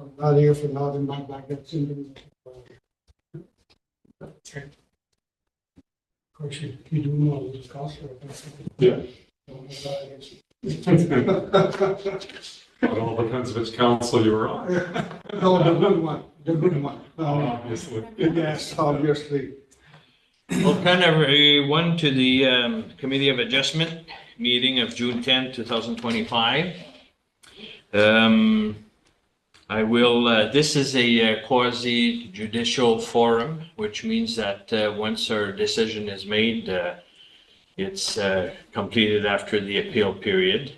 I'm not here for Northern my backup syndrome. Okay. Of course, you do know this cost. Yeah. It It all depends which council you were on. No, the good one, the good one. Obviously. Yes, obviously. Welcome everyone to the Committee of Adjustment meeting of June 10, 2025. This is a quasi judicial forum, which means that once our decision is made, it's completed after the appeal period.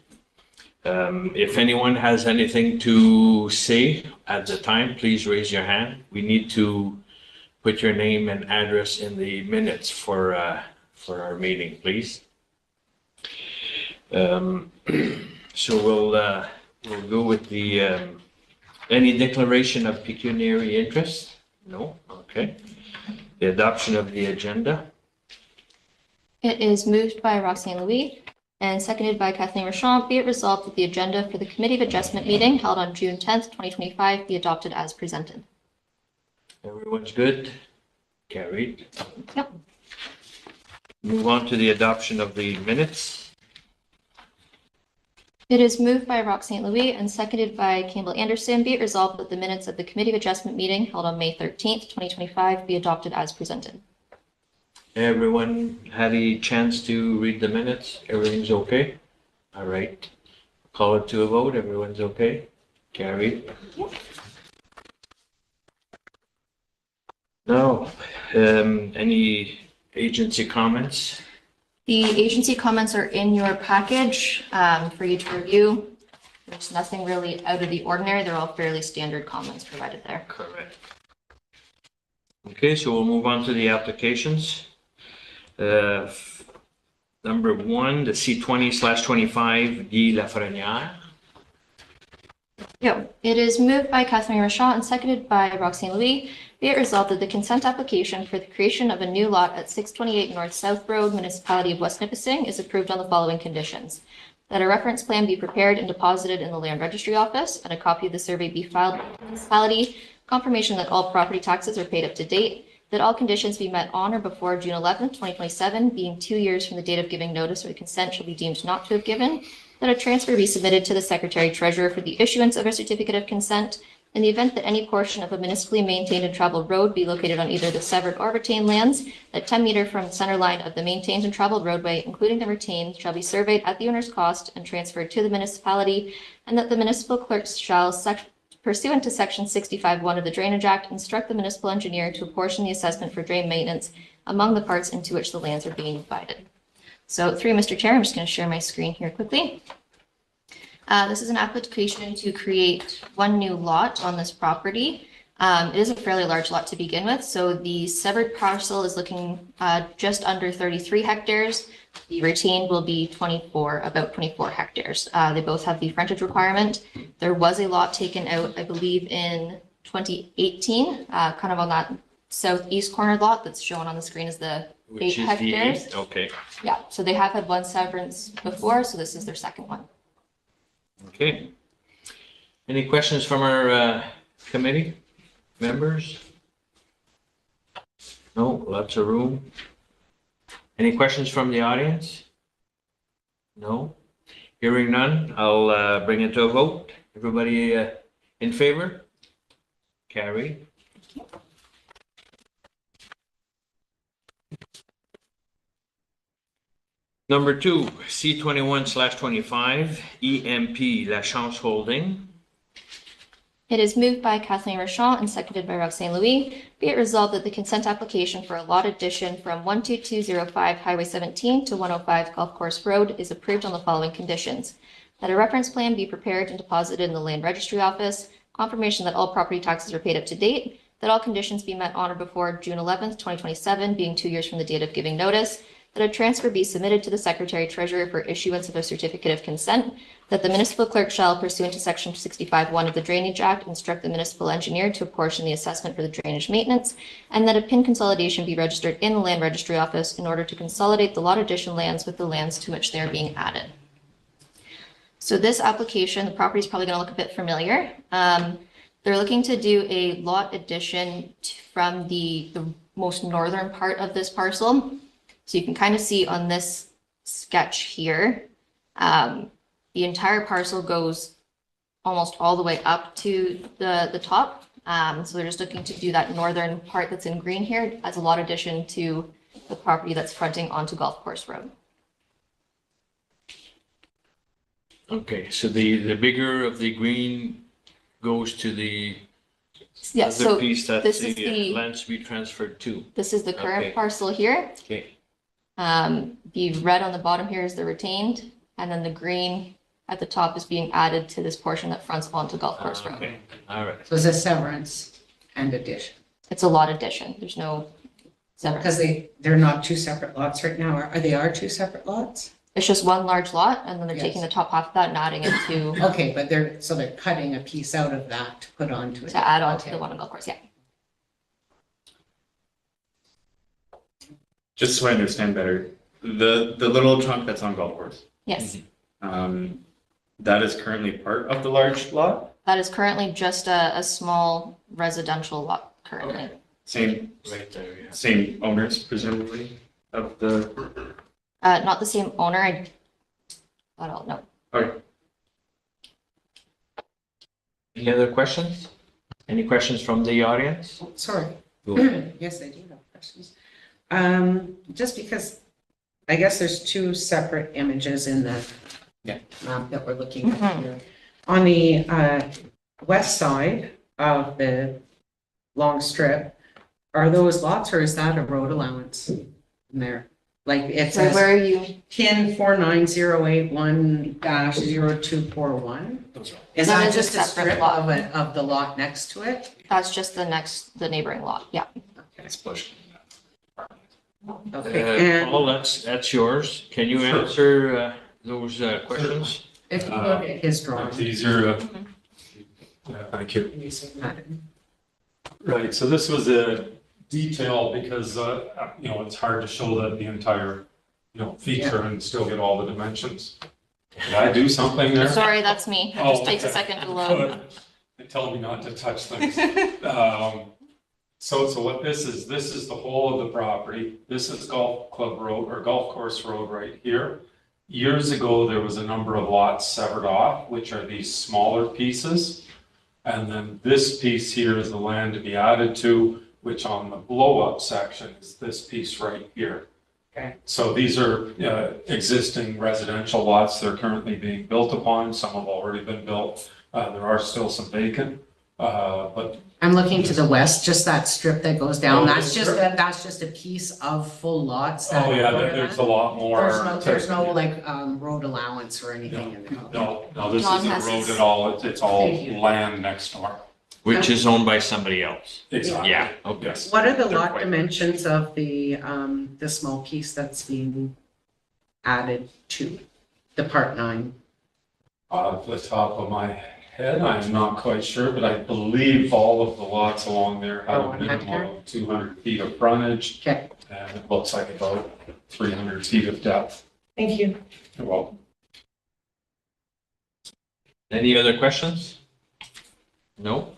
If anyone has anything to say at the time, please raise your hand. We need to put your name and address in the minutes for our meeting, please. So we'll go with the any declaration of pecuniary interest? No. Okay. The adoption of the agenda. It is moved by Roxanne Louis and seconded by Kathleen Rochon. Be it resolved that the agenda for the Committee of Adjustment meeting held on June 10th, 2025 be adopted as presented. Everyone's good? Carried. Yep. Move on to the adoption of the minutes. It is moved by Roxanne Louis and seconded by Campbell Anderson. Be it resolved that the minutes of the Committee of Adjustment meeting held on May 13th, 2025 be adopted as presented. Everyone had a chance to read the minutes? Everything's okay? All right. Call it to a vote. Everyone's okay? Carried. Now, any agency comments? The agency comments are in your package for you to review. There's nothing really out of the ordinary. They're all fairly standard comments provided there. Correct. Okay, so we'll move on to the applications. Number one, the C20/25 Guy Lafrenière. Yeah, it is moved by Kathleen Rochon and seconded by Roxanne Louis. Be it resolved that the consent application for the creation of a new lot at 628 North South Road, Municipality of West Nipissing, is approved on the following conditions: that a reference plan be prepared and deposited in the Land Registry Office, and a copy of the survey be filed with the municipality, confirmation that all property taxes are paid up to date, that all conditions be met on or before June 11th, 2027, being 2 years from the date of giving notice or the consent shall be deemed not to have given, that a transfer be submitted to the Secretary Treasurer for the issuance of a certificate of consent. In the event that any portion of a municipally maintained and traveled road be located on either the severed or retained lands, that 10 meter from the center line of the maintained and traveled roadway, including the retained, shall be surveyed at the owner's cost and transferred to the municipality, and that the municipal clerk shall, pursuant to Section 65(1) of the Drainage Act, instruct the municipal engineer to apportion the assessment for drain maintenance among the parts into which the lands are being divided. So through Mr. Chair, I'm just going to share my screen here quickly. This is an application to create one new lot on this property. It is a fairly large lot to begin with. So the severed parcel is looking just under 33 hectares. The retained will be about 24 hectares. They both have the frontage requirement. There was a lot taken out, I believe, in 2018, kind of on that southeast corner lot that's shown on the screen as the 8 hectares. Okay. Yeah, so they have had one severance before, so this is their second one. Okay. Any questions from our committee members? No, lots of room. Any questions from the audience? No? Hearing none, I'll bring it to a vote. Everybody in favor? Carried. Number two, C21/25 EMP La Chance Holding. It is moved by Kathleen Rochon and seconded by Roxanne Louis. Be it resolved that the consent application for a lot addition from 12205 Highway 17 to 105 Golf Course Road is approved on the following conditions: that a reference plan be prepared and deposited in the Land Registry Office, confirmation that all property taxes are paid up to date, that all conditions be met on or before June 11th, 2027, being 2 years from the date of giving notice, that a transfer be submitted to the Secretary Treasurer for issuance of a certificate of consent, that the municipal clerk shall, pursuant to Section 65(1) of the Drainage Act, instruct the municipal engineer to apportion the assessment for the drainage maintenance, and that a PIN consolidation be registered in the Land Registry Office in order to consolidate the lot addition lands with the lands to which they are being added. So this application, the property is probably going to look a bit familiar. They're looking to do a lot addition from the most northern part of this parcel. So you can kind of see on this sketch here, the entire parcel goes almost all the way up to the top. So they're just looking to do that northern part that's in green here as a lot addition to the property that's fronting onto Golf Course Road. Okay, so the bigger of the green goes to the Yeah, other so piece that this is the the- land to be transferred to. this is the current Okay. parcel here. Okay, The red on the bottom here is the retained, and then the green at the top is being added to this portion that fronts onto Golf Course Road. okay, all right. So it's a severance and addition. It's a lot addition. There's no separate. Because they're not two separate lots right now, are they two separate lots? It's just one large lot, and then they're taking Yes. the top half of that and adding it to Okay, but they're cutting a piece out of that to put onto it. to add on to Okay. the one on Golf Course. Yeah. Just so I understand better, the little chunk that's on golf course, Yes, that is currently part of the large lot? that is currently just a small residential lot currently. Same, Right there, yeah. same owners presumably of the, Not the same owner. I don't know. okay. Any other questions? Any questions from the audience? Sorry. Go ahead. Yes, I do have questions. Just because I guess there's two separate images in the Yeah. map that we're looking at Mhm. here. On the west side of the long strip, are those lots or is that a road allowance in there? Like it So says where are you? pin 49081-0241? Is That that is a just a separate strip lot. of the lot next to it? That's just the neighboring lot. Yeah. It's pushed. Okay, and Paul, that's yours. Can you Sure. answer those questions? if you look at his drawing. It's easier. Yeah, thank you. can you see that? Right, so this was a detail because, it's hard to show that the entire, feature and still get all the dimensions. Did I do something there? Sorry, that's me. It Oh, just takes a okay. second to load. Good. They tell me not to touch things. So what this is the whole of the property. This is Golf Club Road or Golf Course Road right here. Years ago, there was a number of lots severed off, which are these smaller pieces. And then this piece here is the land to be added to, which on the blow-up section is this piece right here. Okay. So these are existing residential lots. They're currently being built upon. Some have already been built. There are still some vacant, but I'm looking to the west, just that strip that goes down, Oh, that's this just, strip. that's just a piece of full lots. that oh yeah, go to there's a that? lot more. There's no like, road allowance or anything in there. No, this John isn't has road his- at all. It's all Thank you. land next door. Which is owned by somebody else. Exactly. Yeah, okay. Yes. What are the They're lot quite- dimensions of the small piece that's being added to the part 9? Off the top of my head, I'm not quite sure, but I believe all of the lots along there have Oh, a 1 minimum hectare? of 200 feet of frontage, Okay, and it looks like about 300 feet of depth. thank you. Well, Any other questions? No?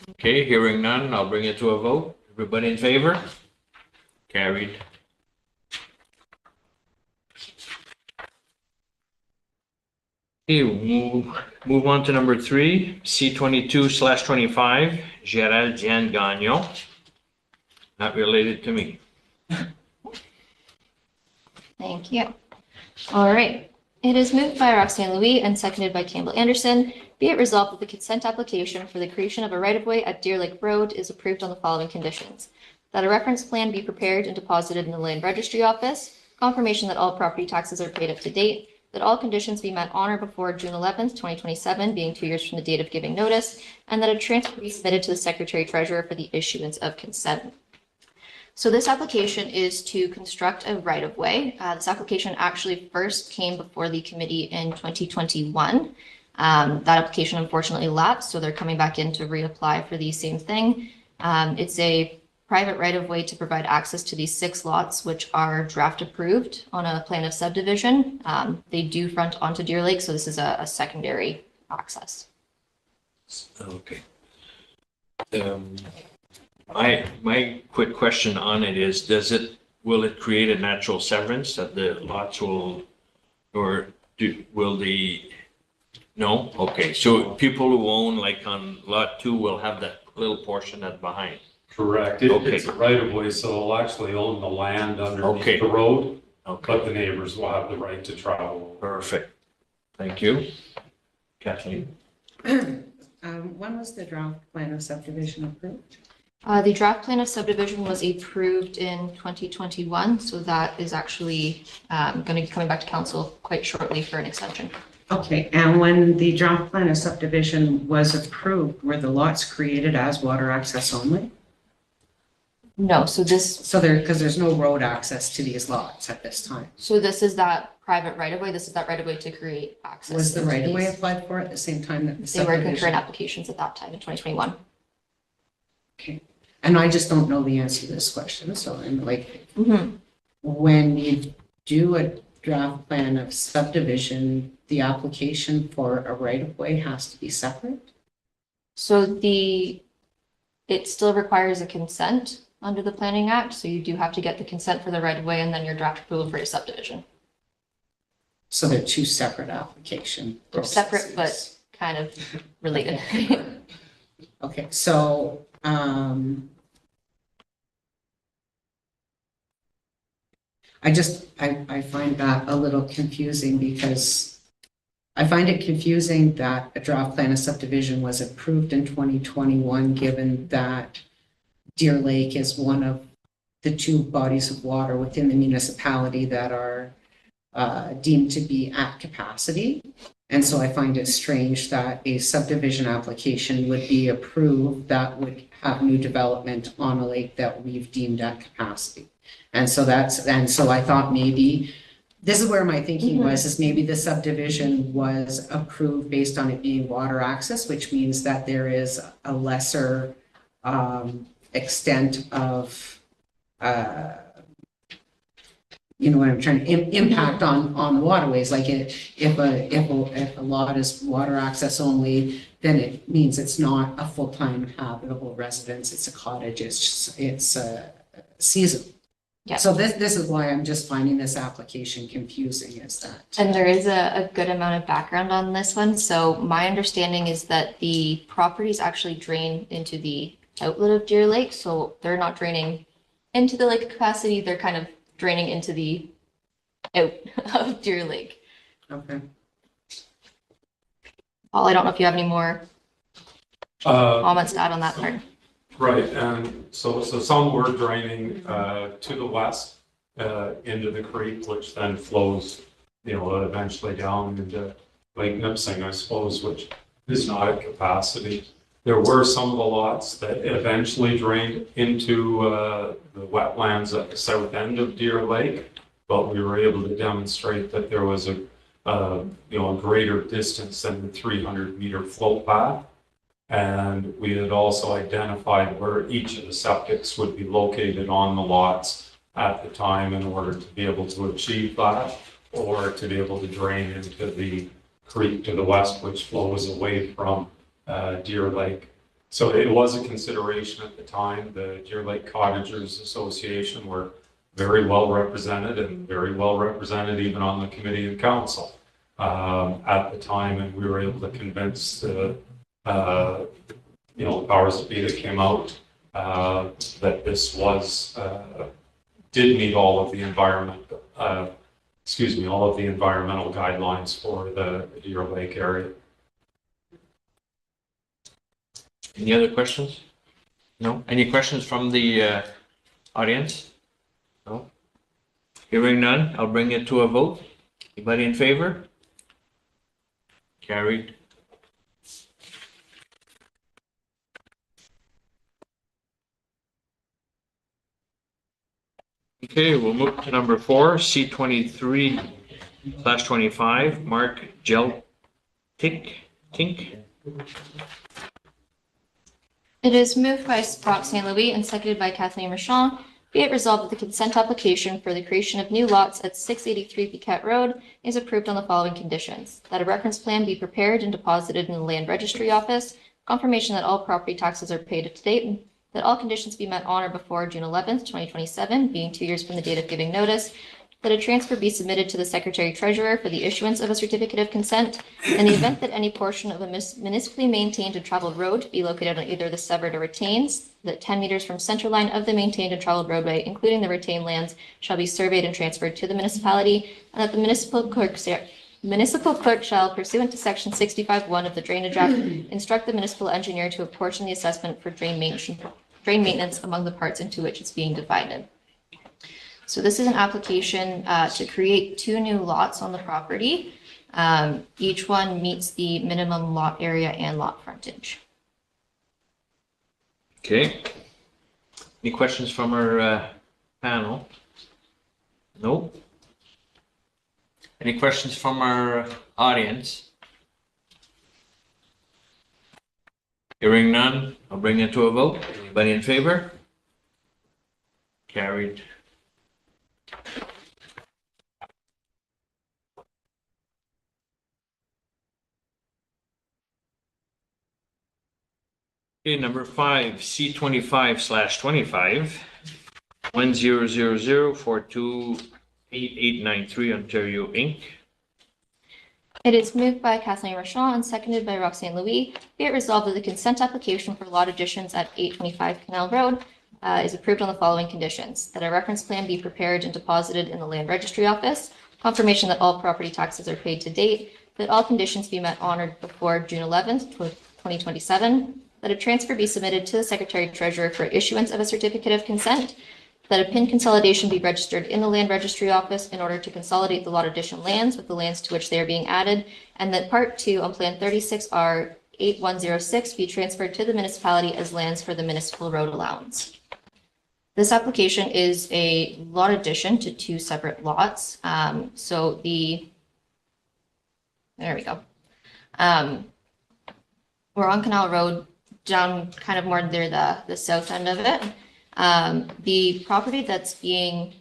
Okay, hearing none, I'll bring it to a vote. Everybody in favor? Carried. Okay, we'll move on to number 3, C22/25, Gérald Diane Gagnon. Not related to me. Thank you. All right. It is moved by Roxanne Louis and seconded by Campbell Anderson. Be it resolved that the consent application for the creation of a right-of-way at Deer Lake Road is approved on the following conditions. That a reference plan be prepared and deposited in the Land Registry Office, confirmation that all property taxes are paid up to date, that all conditions be met on or before June 11th, 2027, being 2 years from the date of giving notice, and that a transfer be submitted to the Secretary Treasurer for the issuance of consent. So this application is to construct a right-of-way. This application actually first came before the committee in 2021. That application unfortunately lapsed, so they're coming back in to reapply for the same thing. It's a private right-of-way to provide access to these 6 lots, which are draft approved on a plan of subdivision. They do front onto Deer Lake, so this is a secondary access. Okay. My quick question on it is, will it create a natural severance that the lots will, or will no? Okay, so people who own like on lot 2 will have that little portion that's behind. Correct. Okay. It's a right of way, so they'll actually own the land Okay. underneath the road, Okay, but the neighbors will have the right to travel. perfect. Thank you. Kathleen? When was the draft plan of subdivision approved? The draft plan of subdivision was approved in 2021, so that is actually going to be coming back to council quite shortly for an extension. Okay, and when the draft plan of subdivision was approved, were the lots created as water access only? No, so this Because there's no road access to these lots at this time. is that private right of way. This is that right of way to create access. Was the into right of way these. applied for at the same time that the They were concurrent subdivision? applications at that time in 2021. Okay, and I just don't know the answer to this question, so I'm like, Mhm. when you do a draft plan of subdivision, the application for a right of way has to be separate? So it still requires a consent under the Planning Act, so you do have to get the consent for the right of way and then your draft approval for your subdivision. So they're two separate application They're separate, processes. but kind of related. Okay, so, I find that a little confusing because I find it confusing that a draft plan of subdivision was approved in 2021, given that Deer Lake is one of the two bodies of water within the municipality that are deemed to be at capacity. And so I find it strange that a subdivision application would be approved that would have new development on a lake that we've deemed at capacity. And so I thought maybe, this is where my thinking was, is maybe the subdivision was approved based on it being water access, which means that there is a lesser extent of, you know what I'm trying to, impact on waterways. Like if a lot is water access only, then it means it's not a full-time habitable residence, it's a cottage, it's a seasonal. Yeah. So this is why I'm just finding this application confusing, is that. And there is a good amount of background on this one. So my understanding is that the properties actually drain into the outlet of Deer Lake. So they're not draining into the lake capacity, they're kind of draining into the out of Deer Lake. Okay. Paul, I don't know if you have any more comments to add on that part. Right, and so some were draining to the west into the creek, which then flows, eventually down into Lake Nipissing, I suppose, which is not at capacity. There were some of the lots that eventually drained into the wetlands at the south end of Deer Lake, but we were able to demonstrate that there was a greater distance than the 300-meter flow path. And we had also identified where each of the septics would be located on the lots at the time in order to be able to achieve that, or to be able to drain into the creek to the west, which flows away from Deer Lake. So it was a consideration at the time. The Deer Lake Cottagers Association were very well represented, and very well represented even on the committee and council at the time, and we were able to convince the powers that be that came out that this did meet all of the environmental guidelines for the Deer Lake area. Any other questions? No? Any questions from the audience? No? Hearing none, I'll bring it to a vote. Anybody in favor? Carried. Okay, we'll move to number 4, C23/25, Mark Tink. It is moved by Brock St. Louis and seconded by Kathleen Rochon. Be it resolved that the consent application for the creation of new lots at 683 Piquette Road is approved on the following conditions: that a reference plan be prepared and deposited in the Land Registry Office, Confirmation that all property taxes are paid to date, that all conditions be met on or before June 11th, 2027, being 2 years from the date of giving notice, that a transfer be submitted to the Secretary Treasurer for the issuance of a certificate of consent in the event that any portion of a municipally maintained and traveled road be located on either the severed or retains, that 10 meters from center line of the maintained and traveled roadway, including the retained lands, shall be surveyed and transferred to the municipality, and that the municipal clerk shall, pursuant to section 65(1) of the Drainage Act, instruct the municipal engineer to apportion the assessment for drain maintenance among the parts into which it's being divided. So this is an application to create 2 new lots on the property. Each one meets the minimum lot area and lot frontage. Okay. Any questions from our panel? No? Any questions from our audience? Hearing none, I'll bring it to a vote. Anybody in favor? Carried. Okay, number 5, C25/25, 1000428893 Ontario Inc. It is moved by Kathleen Rochon and seconded by Roxanne Louis. Be it resolved that the consent application for lot additions at 825 Canal Road is approved on the following conditions: that a reference plan be prepared and deposited in the Land Registry Office, confirmation that all property taxes are paid to date, that all conditions be met on or before June 11th, 2027, that a transfer be submitted to the Secretary Treasurer for issuance of a certificate of consent, that a PIN consolidation be registered in the Land Registry Office in order to consolidate the lot addition lands with the lands to which they are being added, and that Part 2 on Plan 36R 8106 be transferred to the municipality as lands for the municipal road allowance. This application is a lot addition to 2 separate lots. There we go. We're on Canal Road, down kind of more near the south end of it. The property that's being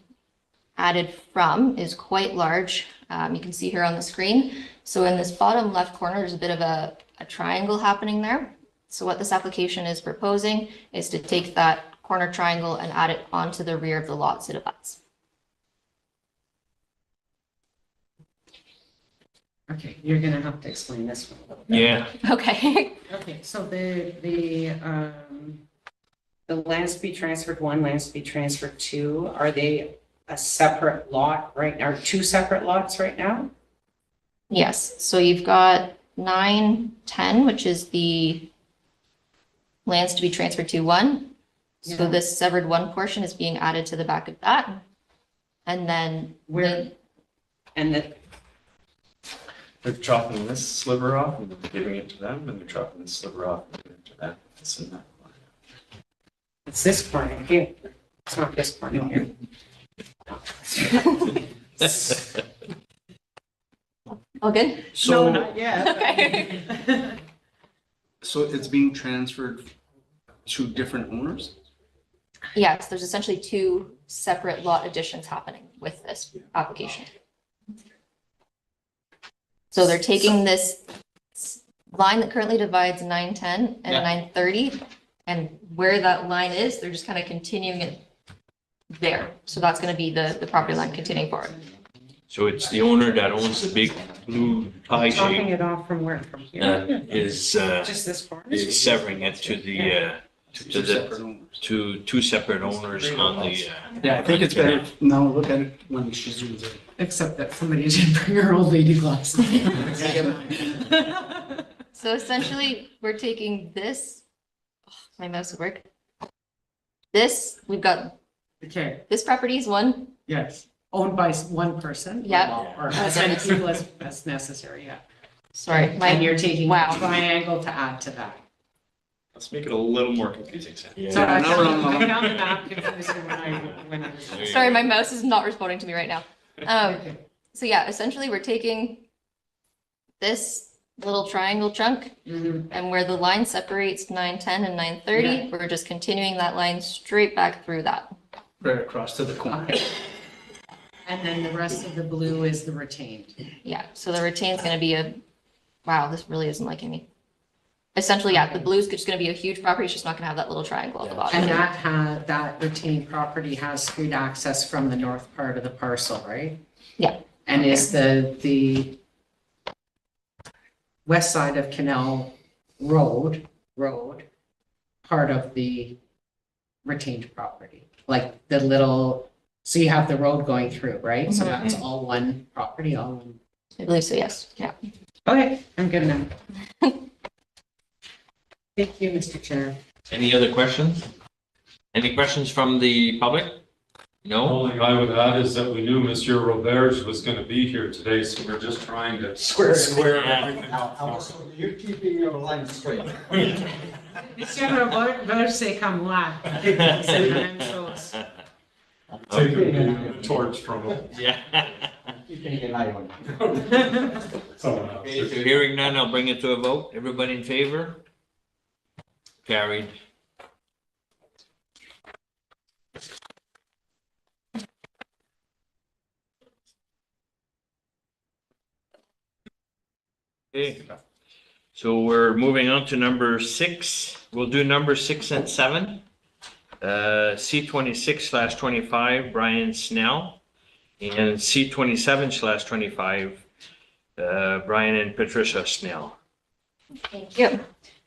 added from is quite large. You can see here on the screen. So in this bottom left corner, there's a bit of a triangle happening there. So what this application is proposing is to take that corner triangle and add it onto the rear of the lots it abuts. Okay, you're gonna have to explain this one a little bit. Yeah. Okay. Okay, so the lands to be transferred 1, lands to be transferred 2, are they a separate lot right now, or 2 separate lots right now? Yes, so you've got 9, 10, which is the lands to be transferred to 1. So Yeah. this severed 1 portion is being added to the back of that. And then Where, and the, They're chopping this sliver off and then giving it to them, and they're chopping this sliver off and giving it to them. It's in that one. it's this corner here, it's not this corner here. all good? So, not yet. Okay. So it's being transferred to different owners? Yes, there's essentially 2 separate lot additions happening with this application. So they're taking this line that currently divides 910 and Yeah. 930, and where that line is, they're just kind of continuing it there. So that's going to be the property line continuing forward. so it's the owner that owns the big blue pie Chopping shape it off from where, from here? is Just this corner? severing it to the Two separate owners. to 2 separate owners on the. Yeah, I think it's better now look at it when she zooms in. Except that somebody didn't bring her old lady glasses. So essentially, we're taking this, my mouse would work. This, we've got, Okay, this property is 1, yes, owned by 1 person? Yeah. Or as many people as necessary, yeah. sorry, And my, you're taking a wow. triangle to add to that. Let's make it a little more confusing, Sam. Yeah. So I now we're on the- found the map confusing when I was. sorry, my mouse is not responding to me right now. Okay. So yeah, essentially, we're taking this little triangle chunk, Mhm. and where the line separates 910 and 930, Yeah. we're just continuing that line straight back through that. Right across to the corner. And then the rest of the blue is the retained. Yeah, so the retain's gonna be wow, this really isn't liking me. Essentially, yeah, the blue's just gonna be a huge property, it's just not gonna have that little triangle at the And bottom. that retained property has street access from the north part of the parcel, right? Yeah. And is the west side of Canal Road part of the retained property? Like the little, so you have the road going through, right? So Mhm. that's all one property, all one. I believe so, yes, yeah. Okay, I'm good now. Thank you, Mr. Chair. Any other questions? Any questions from the public? The No? only thing I would add is that we knew Monsieur Roberge was gonna be here today, so we're just trying to Square. everything out. So you're keeping your line straight. Monsieur Robert, say come moi. C'est la même chose. Taking the torch from Yeah. Keeping an eye on it. someone else. Okay, so hearing none, I'll bring it to a vote. Everybody in favor? Carried. Okay, so we're moving on to number 6. We'll do number 6 and 7. C26/25, Brian Snell. And C27/25, Brian and Patricia Snell. Thank you.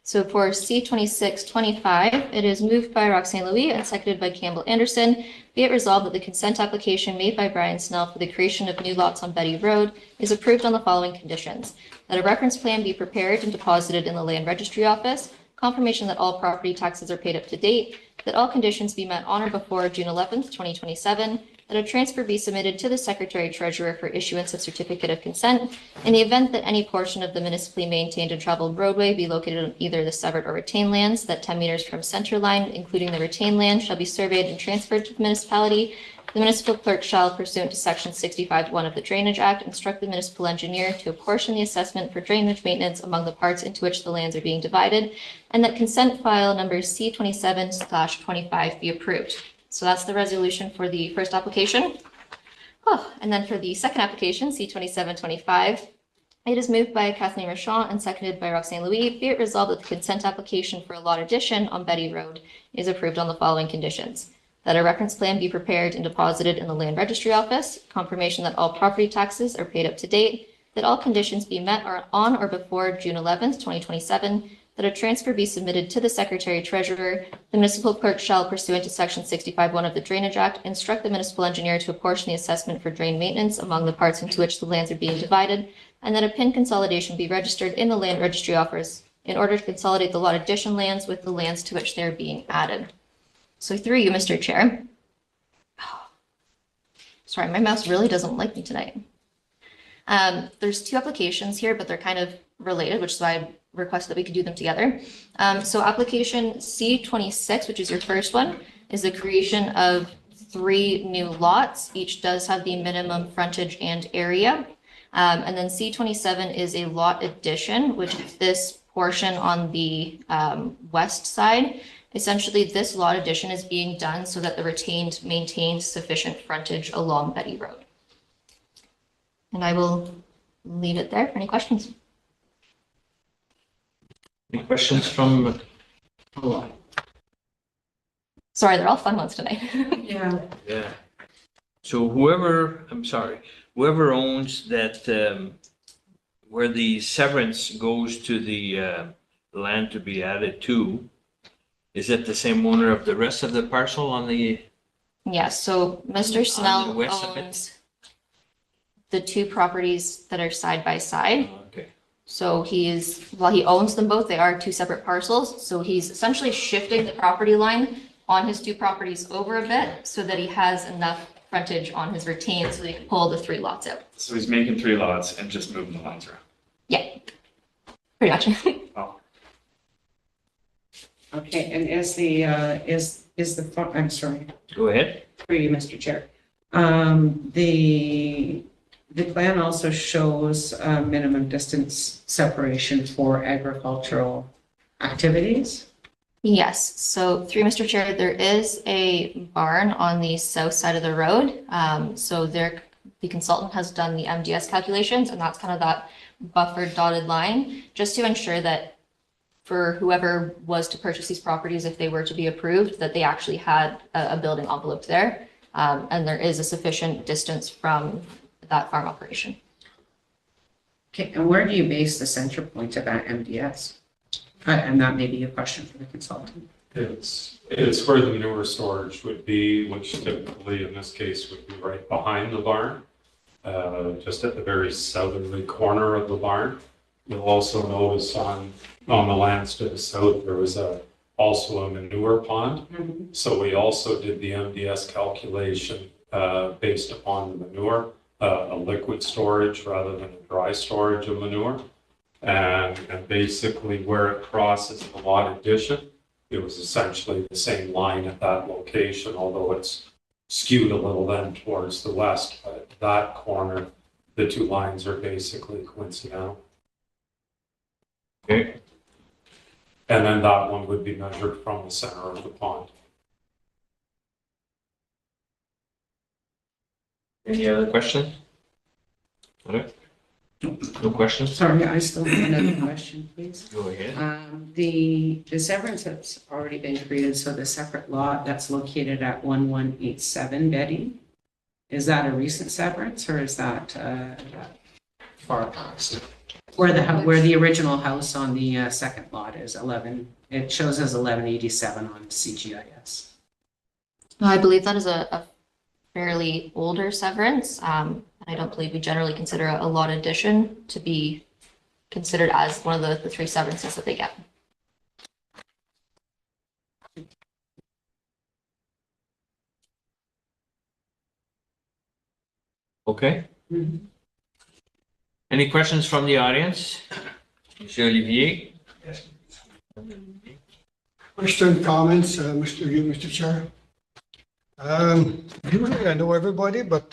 So for C2625, it is moved by Roxanne Louis and seconded by Campbell Anderson. Be it resolved that the consent application made by Brian Snell for the creation of new lots on Betty Road is approved on the following conditions: that a reference plan be prepared and deposited in the Land Registry Office, confirmation that all property taxes are paid up to date, that all conditions be met on or before June 11th, 2027, that a transfer be submitted to the Secretary Treasurer for issuance of certificate of consent in the event that any portion of the municipally maintained and traveled roadway be located on either the severed or retained lands, that 10 meters from center line, including the retained land, shall be surveyed and transferred to the municipality. The municipal clerk shall, pursuant to section 65(1) of the Drainage Act, instruct the municipal engineer to apportion the assessment for drainage maintenance among the parts into which the lands are being divided, and that consent file number C27/25 be approved. So that's the resolution for the first application. Oh, and then for the second application, C2725, it is moved by Kathleen Rochon and seconded by Roxanne Louis. Be it resolved that the consent application for a lot addition on Betty Road is approved on the following conditions: that a reference plan be prepared and deposited in the Land Registry Office, confirmation that all property taxes are paid up to date, that all conditions be met on or before June 11th, 2027, that a transfer be submitted to the Secretary Treasurer. The municipal clerk shall, pursuant to section 65(1) of the Drainage Act, instruct the municipal engineer to apportion the assessment for drain maintenance among the parts into which the lands are being divided, and that a PIN consolidation be registered in the Land Registry Office in order to consolidate the lot addition lands with the lands to which they're being added. So through you, Mr. Chair. Sorry, my mouse really doesn't like me tonight. There's 2 applications here, but they're kind of related, which is why I request that we could do them together. So application C26, which is your first one, is the creation of 3 new lots. Each does have the minimum frontage and area. And then C27 is a lot addition, which is this portion on the west side. Essentially, this lot addition is being done so that the retained maintains sufficient frontage along Betty Road. And I will leave it there for any questions. Any questions from? Sorry, they're all fun ones tonight. Yeah. Yeah. So whoever owns that, where the severance goes to the land to be added to, is it the same owner of the rest of the parcel on the? Yes, so Mr. Snell west of it? owns the 2 properties that are side by side. Okay. So while he owns them both, they are 2 separate parcels. So he's essentially shifting the property line on his 2 properties over a bit so that he has enough frontage on his retained so that he can pull the 3 lots out. So he's making 3 lots and just moving the lines around. Yeah, pretty much. Oh, Okay, and I'm sorry, Go ahead. through you, Mr. Chair. The plan also shows a minimum distance separation for agricultural activities. Yes, so through Mr. Chair, there is a barn on the south side of the road. So the consultant has done the MDS calculations, and that's kind of that buffered dotted line, just to ensure that for whoever was to purchase these properties, if they were to be approved, that they actually had a building envelope there. And there is a sufficient distance from that farm operation. Okay, and where do you base the center point of that MDS? And that may be a question for the consultant. It's where the manure storage would be, which typically in this case would be right behind the barn, just at the very southerly corner of the barn. You'll also notice on the lands to the south, there was also a manure pond. So we also did the MDS calculation based upon the manure, a liquid storage rather than a dry storage of manure. And basically where it crosses the lot addition, it was essentially the same line at that location, although it's skewed a little then towards the west. But that corner, the two lines are basically coincidental. Okay. And then that one would be measured from the center of the pond. Any other questions? All right. No questions? Sorry, I still have another question, please. Go ahead. The severance has already been created, so the separate lot that's located at 1187 Betty, is that a recent severance or is that far past? Where the original house on the second lot is 11, it shows as 1187 on CGIS. I believe that is a fairly older severance. I don't believe we generally consider a lot addition to be considered as one of the three severances that they get. Okay. Any questions from the audience? Monsieur Olivier? Question, comments, Mr. Chair. Usually I know everybody, but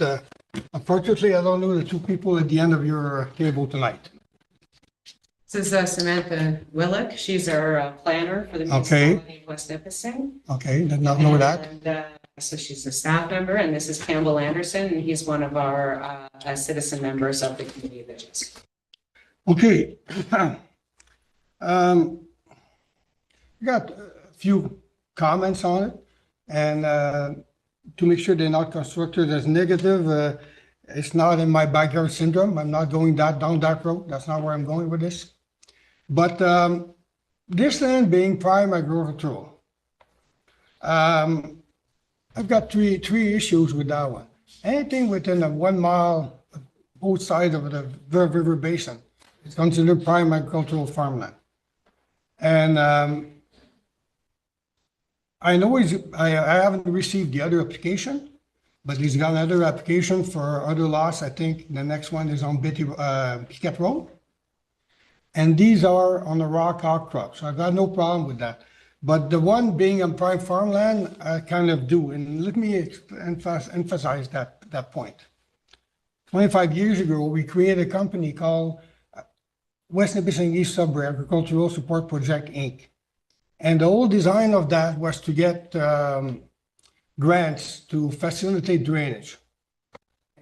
unfortunately I don't know the two people at the end of your table tonight. This is Samantha Willock. She's our planner for the Okay. municipality of West Nipissing. Okay, did not know that. And, so she's a staff member, and this is Campbell Anderson, and he's one of our citizen members of the community of Visions. Okay. Got a few comments on it, and to make sure they're not constructed as negative, it's not in my backyard syndrome. I'm not going down that road. That's not where I'm going with this. But this land being prime agricultural, I've got three issues with that one. Anything within a 1 mile both sides of the river basin is considered prime agricultural farmland. And I know I haven't received the other application, but he's got another application for other lots. I think the next one is on Piquet Road. And these are on the rock outcrop, so I've got no problem with that. But the one being on prime farmland, I kind of do. And let me emphasize that point. 25 years ago, we created a company called West Nipissing East Sudbury Agricultural Support Project, Inc. And the whole design of that was to get grants to facilitate drainage.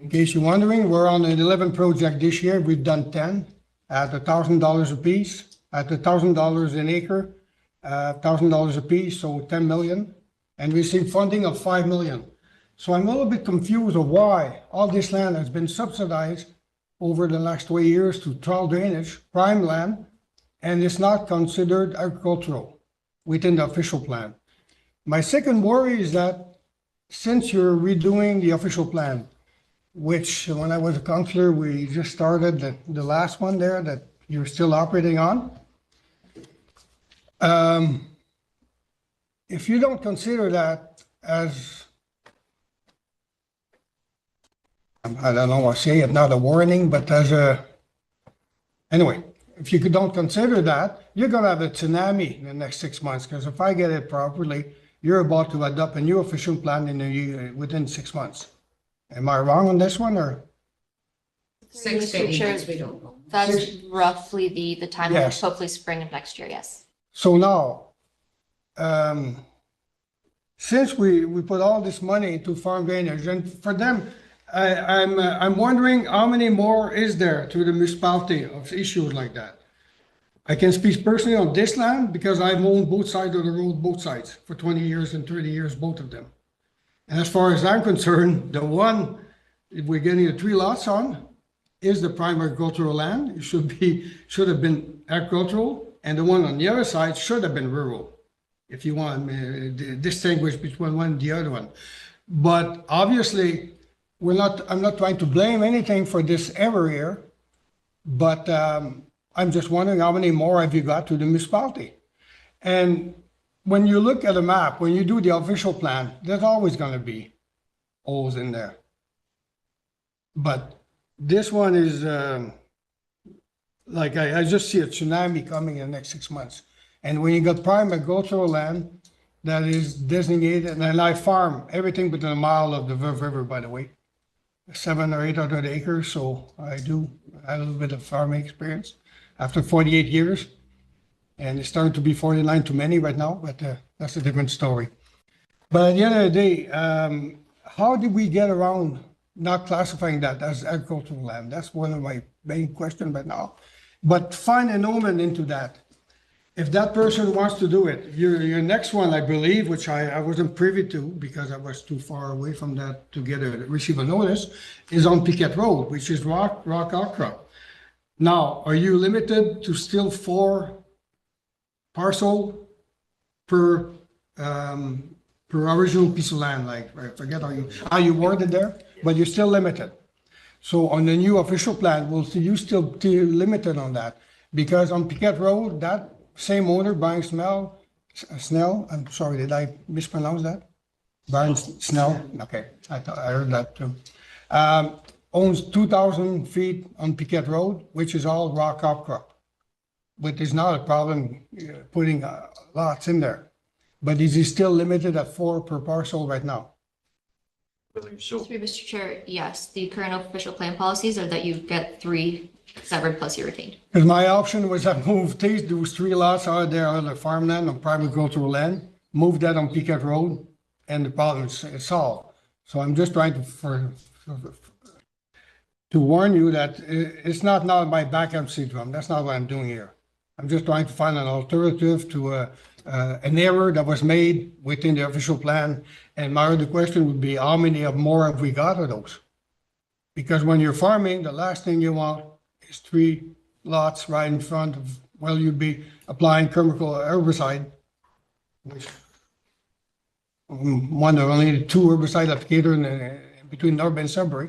In case you're wondering, we're on an 11 project this year. We've done 10 at $1,000 a piece, at $1,000 an acre. $1,000 a piece, so 10 million, and received funding of 5 million. So I'm a little bit confused of why all this land has been subsidized over the last 20 years to trial drainage, prime land, and it's not considered agricultural within the official plan. My second worry is that since you're redoing the official plan, which when I was a councillor, we just started the last one there that you're still operating on. If you don't consider that as, I don't know what to say, it's not a warning, but as anyway, if you don't consider that, you're going to have a tsunami in the next 6 months, because if I get it properly, you're about to adopt a new official plan within 6 months. Am I wrong on this one, or? 6 to 8 months, we don't know. That's roughly the timeline, Yes. hopefully spring of next year, yes. So now, since we put all this money into farm drainage, and for them, I'm wondering how many more is there to the municipality of issues like that? I can speak personally on this land because I've owned both sides of the road, both sides, for 20 years and 30 years, both of them. And as far as I'm concerned, the one we're getting the 3 lots on is the prime agricultural land. It should have been agricultural, and the one on the other side should have been rural, if you want to distinguish between one and the other one. But obviously, I'm not trying to blame anything for this error here, but I'm just wondering how many more have you got to the municipality? And when you look at a map, when you do the official plan, there's always going to be holes in there. But this one is like I just see a tsunami coming in the next 6 months. And when you got prime agricultural land that is designated, and I farm everything within a mile of the Verve River, by the way, 700 or 800 acres. So I do have a little bit of farming experience after 48 years. And it's starting to be 49 too many right now, but that's a different story. But at the end of the day, how did we get around not classifying that as agricultural land? That's one of my main questions right now. But find an omen into that. If that person wants to do it, your next one, I believe, which I wasn't privy to because I was too far away from that to receive a notice, is on Piquet Road, which is rock outcrop. Now, are you limited to still 4 parcel per original piece of land? Like, I forget how you worded there, but you're still limited. So on the new official plan, will you still be limited on that? Because on Piquet Road, that same owner, Brian Snell, I'm sorry, did I mispronounce that? Brian Snell, okay, I heard that too. Owns 2,000 feet on Piquet Road, which is all rock outcrop. But there's not a problem putting lots in there. But is he still limited at 4 per parcel right now? I believe so. Through Mr. Chair, yes, the current official plan policies are that you get 3 severed plus you retained. Because my option was I move those 3 lots out of there on the farmland, on private agricultural land, move that on Piquet Road, and the problem is solved. So I'm just trying to warn you that it's not now my backup syndrome. That's not what I'm doing here. I'm just trying to find an alternative to an error that was made within the official plan. And my other question would be, how many more have we got of those? Because when you're farming, the last thing you want is 3 lots right in front of, well, you'd be applying chemical herbicide, which one of only 2 herbicide applicators in between Norby and Sudbury,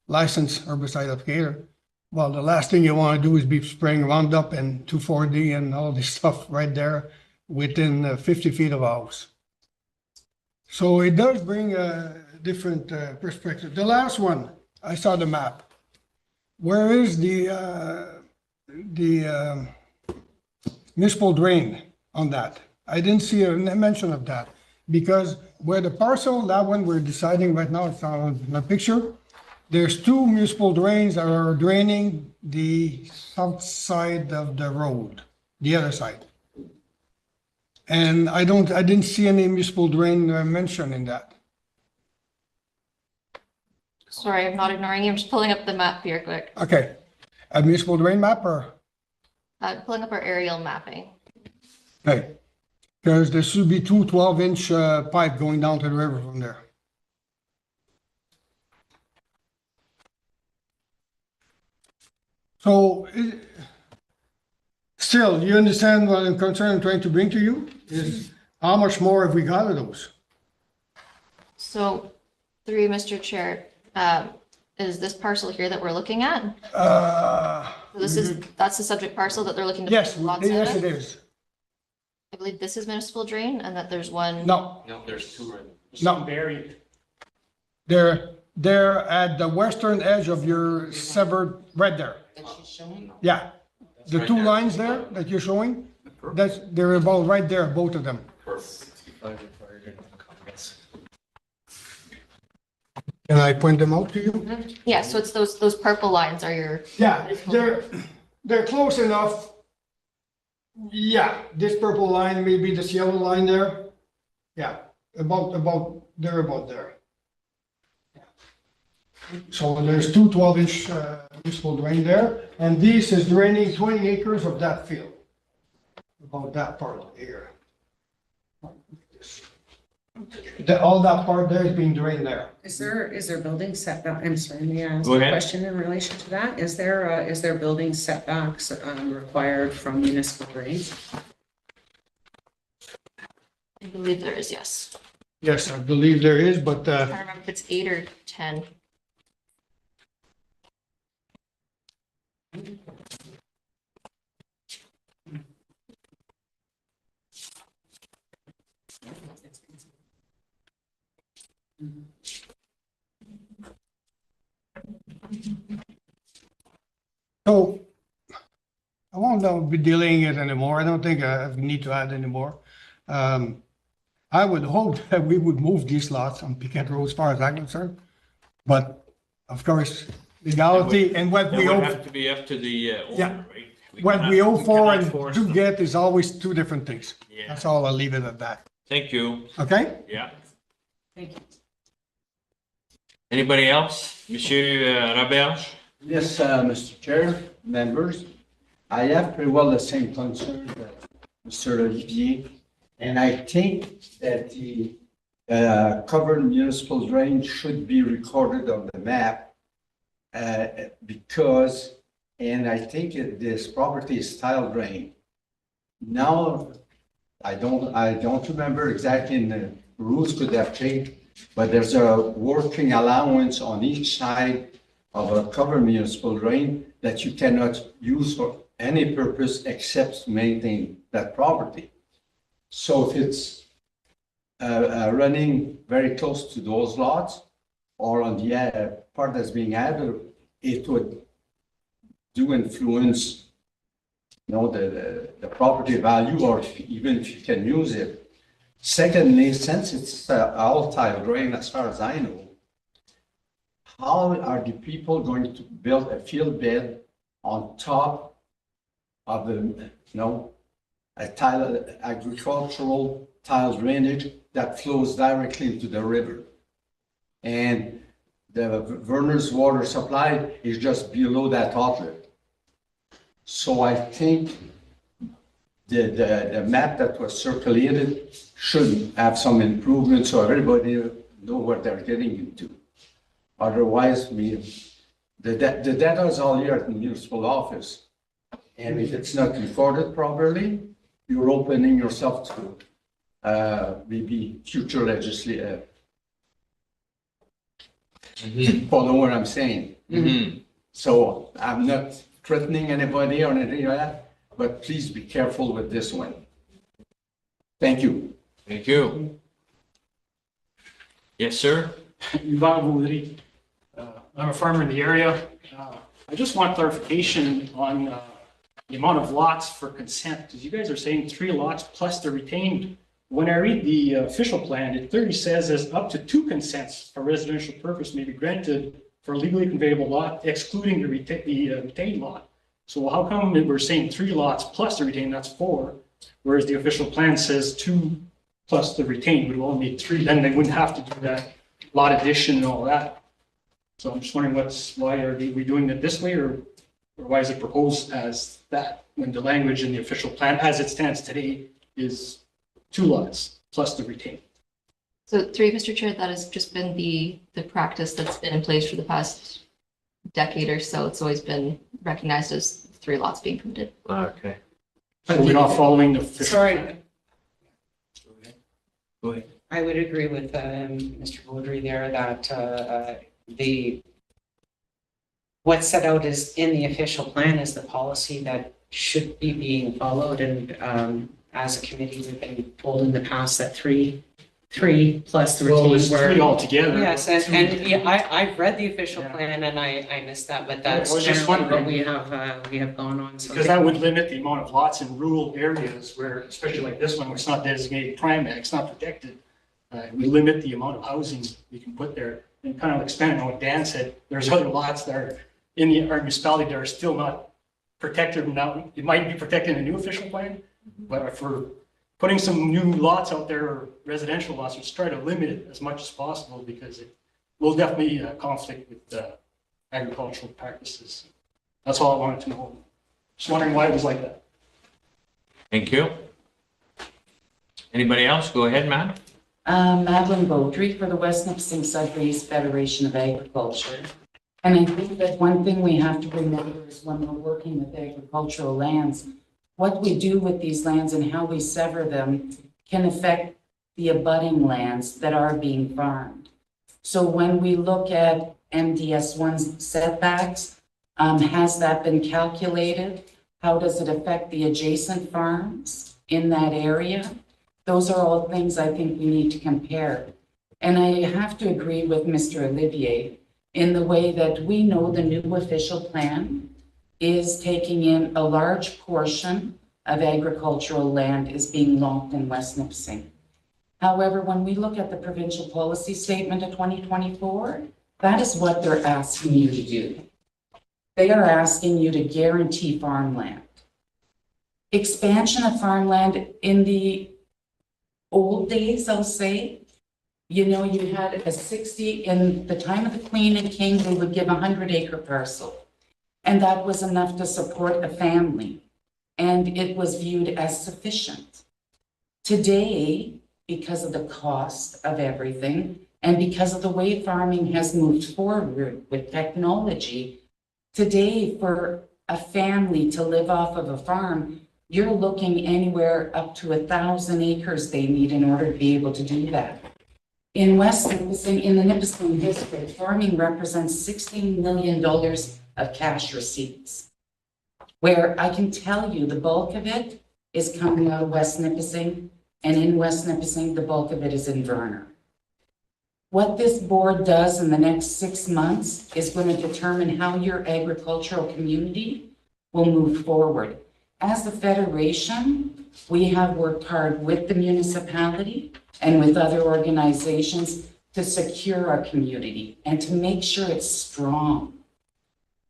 licensed herbicide applicator. Well, the last thing you want to do is be spraying Roundup and 2,4-D and all this stuff right there within 50 feet of a house. So it does bring a different perspective. The last one, I saw the map. Where is the municipal drain on that? I didn't see a mention of that because where the parcel, that one we're deciding right now, it's on the picture. There's 2 municipal drains that are draining the south side of the road, the other side. And I didn't see any municipal drain mentioned in that. Sorry, I'm not ignoring you. I'm just pulling up the map here quick. Okay, a municipal drain map or? Pulling up our aerial mapping. Okay, because there should be 2 12-inch pipe going down to the river from there. So, still, you understand what I'm concerned I'm trying to bring to you? Is how much more have we got of those? So through Mr. Chair, is this parcel here that we're looking at? That's the subject parcel that they're looking to. Yes, put lots in yes it? it is. I believe this is municipal drain and that there's one. No, No, there's 2 right. no. They're at the western edge of your severed, right there. Yeah, the right 2 there. lines there that you're showing, they're about right there, both of them. Can I point them out to you? Yeah, so it's those purple lines are your. Yeah, they're close enough. Yeah, this purple line, maybe this yellow line there. Yeah, they're about there. So there's 2 12-inch municipal drain there, and this is draining 20 acres of that field. about that part here. All that part there is being drained there. Is there building setback, I'm sorry, may I ask Go a ahead. question in relation to that? Is there building setbacks, required from municipal drains? I believe there is, yes. Yes, I believe there is, but, I don't remember if it's 8 or 10. so I won't be dealing it anymore. I don't think I need to add anymore. I would hope that we would move these lots on Piquet Road as far as I'm concerned. But of course, legality and what It we would owe, have to be up to the Yeah. owner, right? what we owe for cannot and force do them. get is always two different things. Yeah, That's all. I'll leave it at that. thank you, Okay? yeah. Thank you. Anybody else? Monsieur Roberge? Yes, Mr. Chair, members, I have pretty well the same concern that Mr. Olivier. And I think that the covered municipal drain should be recorded on the map because, and I think this property is tile drain. Now, I don't remember exactly, and the rules could have changed, but there's a working allowance on each side of a covered municipal drain that you cannot use for any purpose except to maintain that property. So if it's running very close to those lots or on the part that's being added, it would do influence, the property value, or even if you can use it. Secondly, since it's all tile drain, as far as I know, how are the people going to build a field bed on top of the, a tile, agricultural tile drainage that flows directly into the river? And the Verner's water supply is just below that outlet. So I think the map that was circulated should have some improvement so everybody know what they're getting into. Otherwise, the data is all here at the municipal office. And if it's not recorded properly, you're opening yourself to maybe future legislative. Follow what I'm saying? Mhm. So I'm not threatening anybody or anything like that, but please be careful with this one. Thank you. Thank you. Yes, sir? Yuval Boudry. I'm a farmer in the area. I just want clarification on the amount of lots for consent, because you guys are saying 3 lots plus the retained. When I read the official plan, it clearly says there's up to 2 consents for residential purpose may be granted for legally conveyable lot, excluding the retained lot. So how come we're saying 3 lots plus the retained, that's 4, whereas the official plan says 2 plus the retained would only be 3, then they wouldn't have to do that lot addition and all that. So I'm just wondering why are we doing it this way, or why is it proposed as that when the language in the official plan as it stands today is 2 lots plus the retained? So through Mr. Chair, that has just been the practice that's been in place for the past decade or so. It's always been recognized as 3 lots being permitted. Okay. So we're not following the official. Sorry, Go ahead. I would agree with Mr. Boudry there that what's set out is in the official plan is the policy that should be being followed. And as a committee, we've been told in the past that 3 plus the Well, it retained was 3 were. altogether. Yes, and yeah, I've read the official plan and I missed that, but that's I was just generally what wondering. we have gone on. So Because that would limit the amount of lots in rural areas where, especially like this one, where it's not designated prime ag, it's not protected. We limit the amount of housing we can put there. And kind of expanding on what Dan said, there's other lots that are in our municipality that are still not protected now. It might be protected in the new official plan, but if we're putting some new lots out there, or residential lots, let's try to limit it as much as possible because it will definitely conflict with agricultural practices. That's all I wanted to know. Just wondering why it was like that. Thank you. Anybody else? Go ahead, ma'am. Madeline Beaudry for the West Nipissing Sudbury's Federation of Agriculture. And I think that one thing we have to remember is when we're working with agricultural lands, what we do with these lands and how we sever them can affect the abutting lands that are being farmed. So when we look at MDS1 setbacks, has that been calculated? How does it affect the adjacent farms in that area? Those are all things I think we need to compare. And I have to agree with Mr. Olivier in the way that we know the new official plan is taking in a large portion of agricultural land is being locked in West Nipissing. However, when we look at the provincial policy statement of 2024, that is what they're asking you to do. They are asking you to guarantee farmland. Expansion of farmland in the old days, I'll say, you know, you had a 60, in the time of the Queen and King, they would give a 100-acre parcel. And that was enough to support a family. And it was viewed as sufficient. Today, because of the cost of everything, and because of the way farming has moved forward with technology, today for a family to live off of a farm, you're looking anywhere up to 1,000 acres they need in order to be able to do that. In West Nipissing, in the Nipissing district, farming represents $16 million of cash receipts, where I can tell you the bulk of it is coming out of West Nipissing, and in West Nipissing, the bulk of it is in Verner. What this board does in the next 6 months is going to determine how your agricultural community will move forward. As the Federation, we have worked hard with the municipality and with other organizations to secure our community and to make sure it's strong.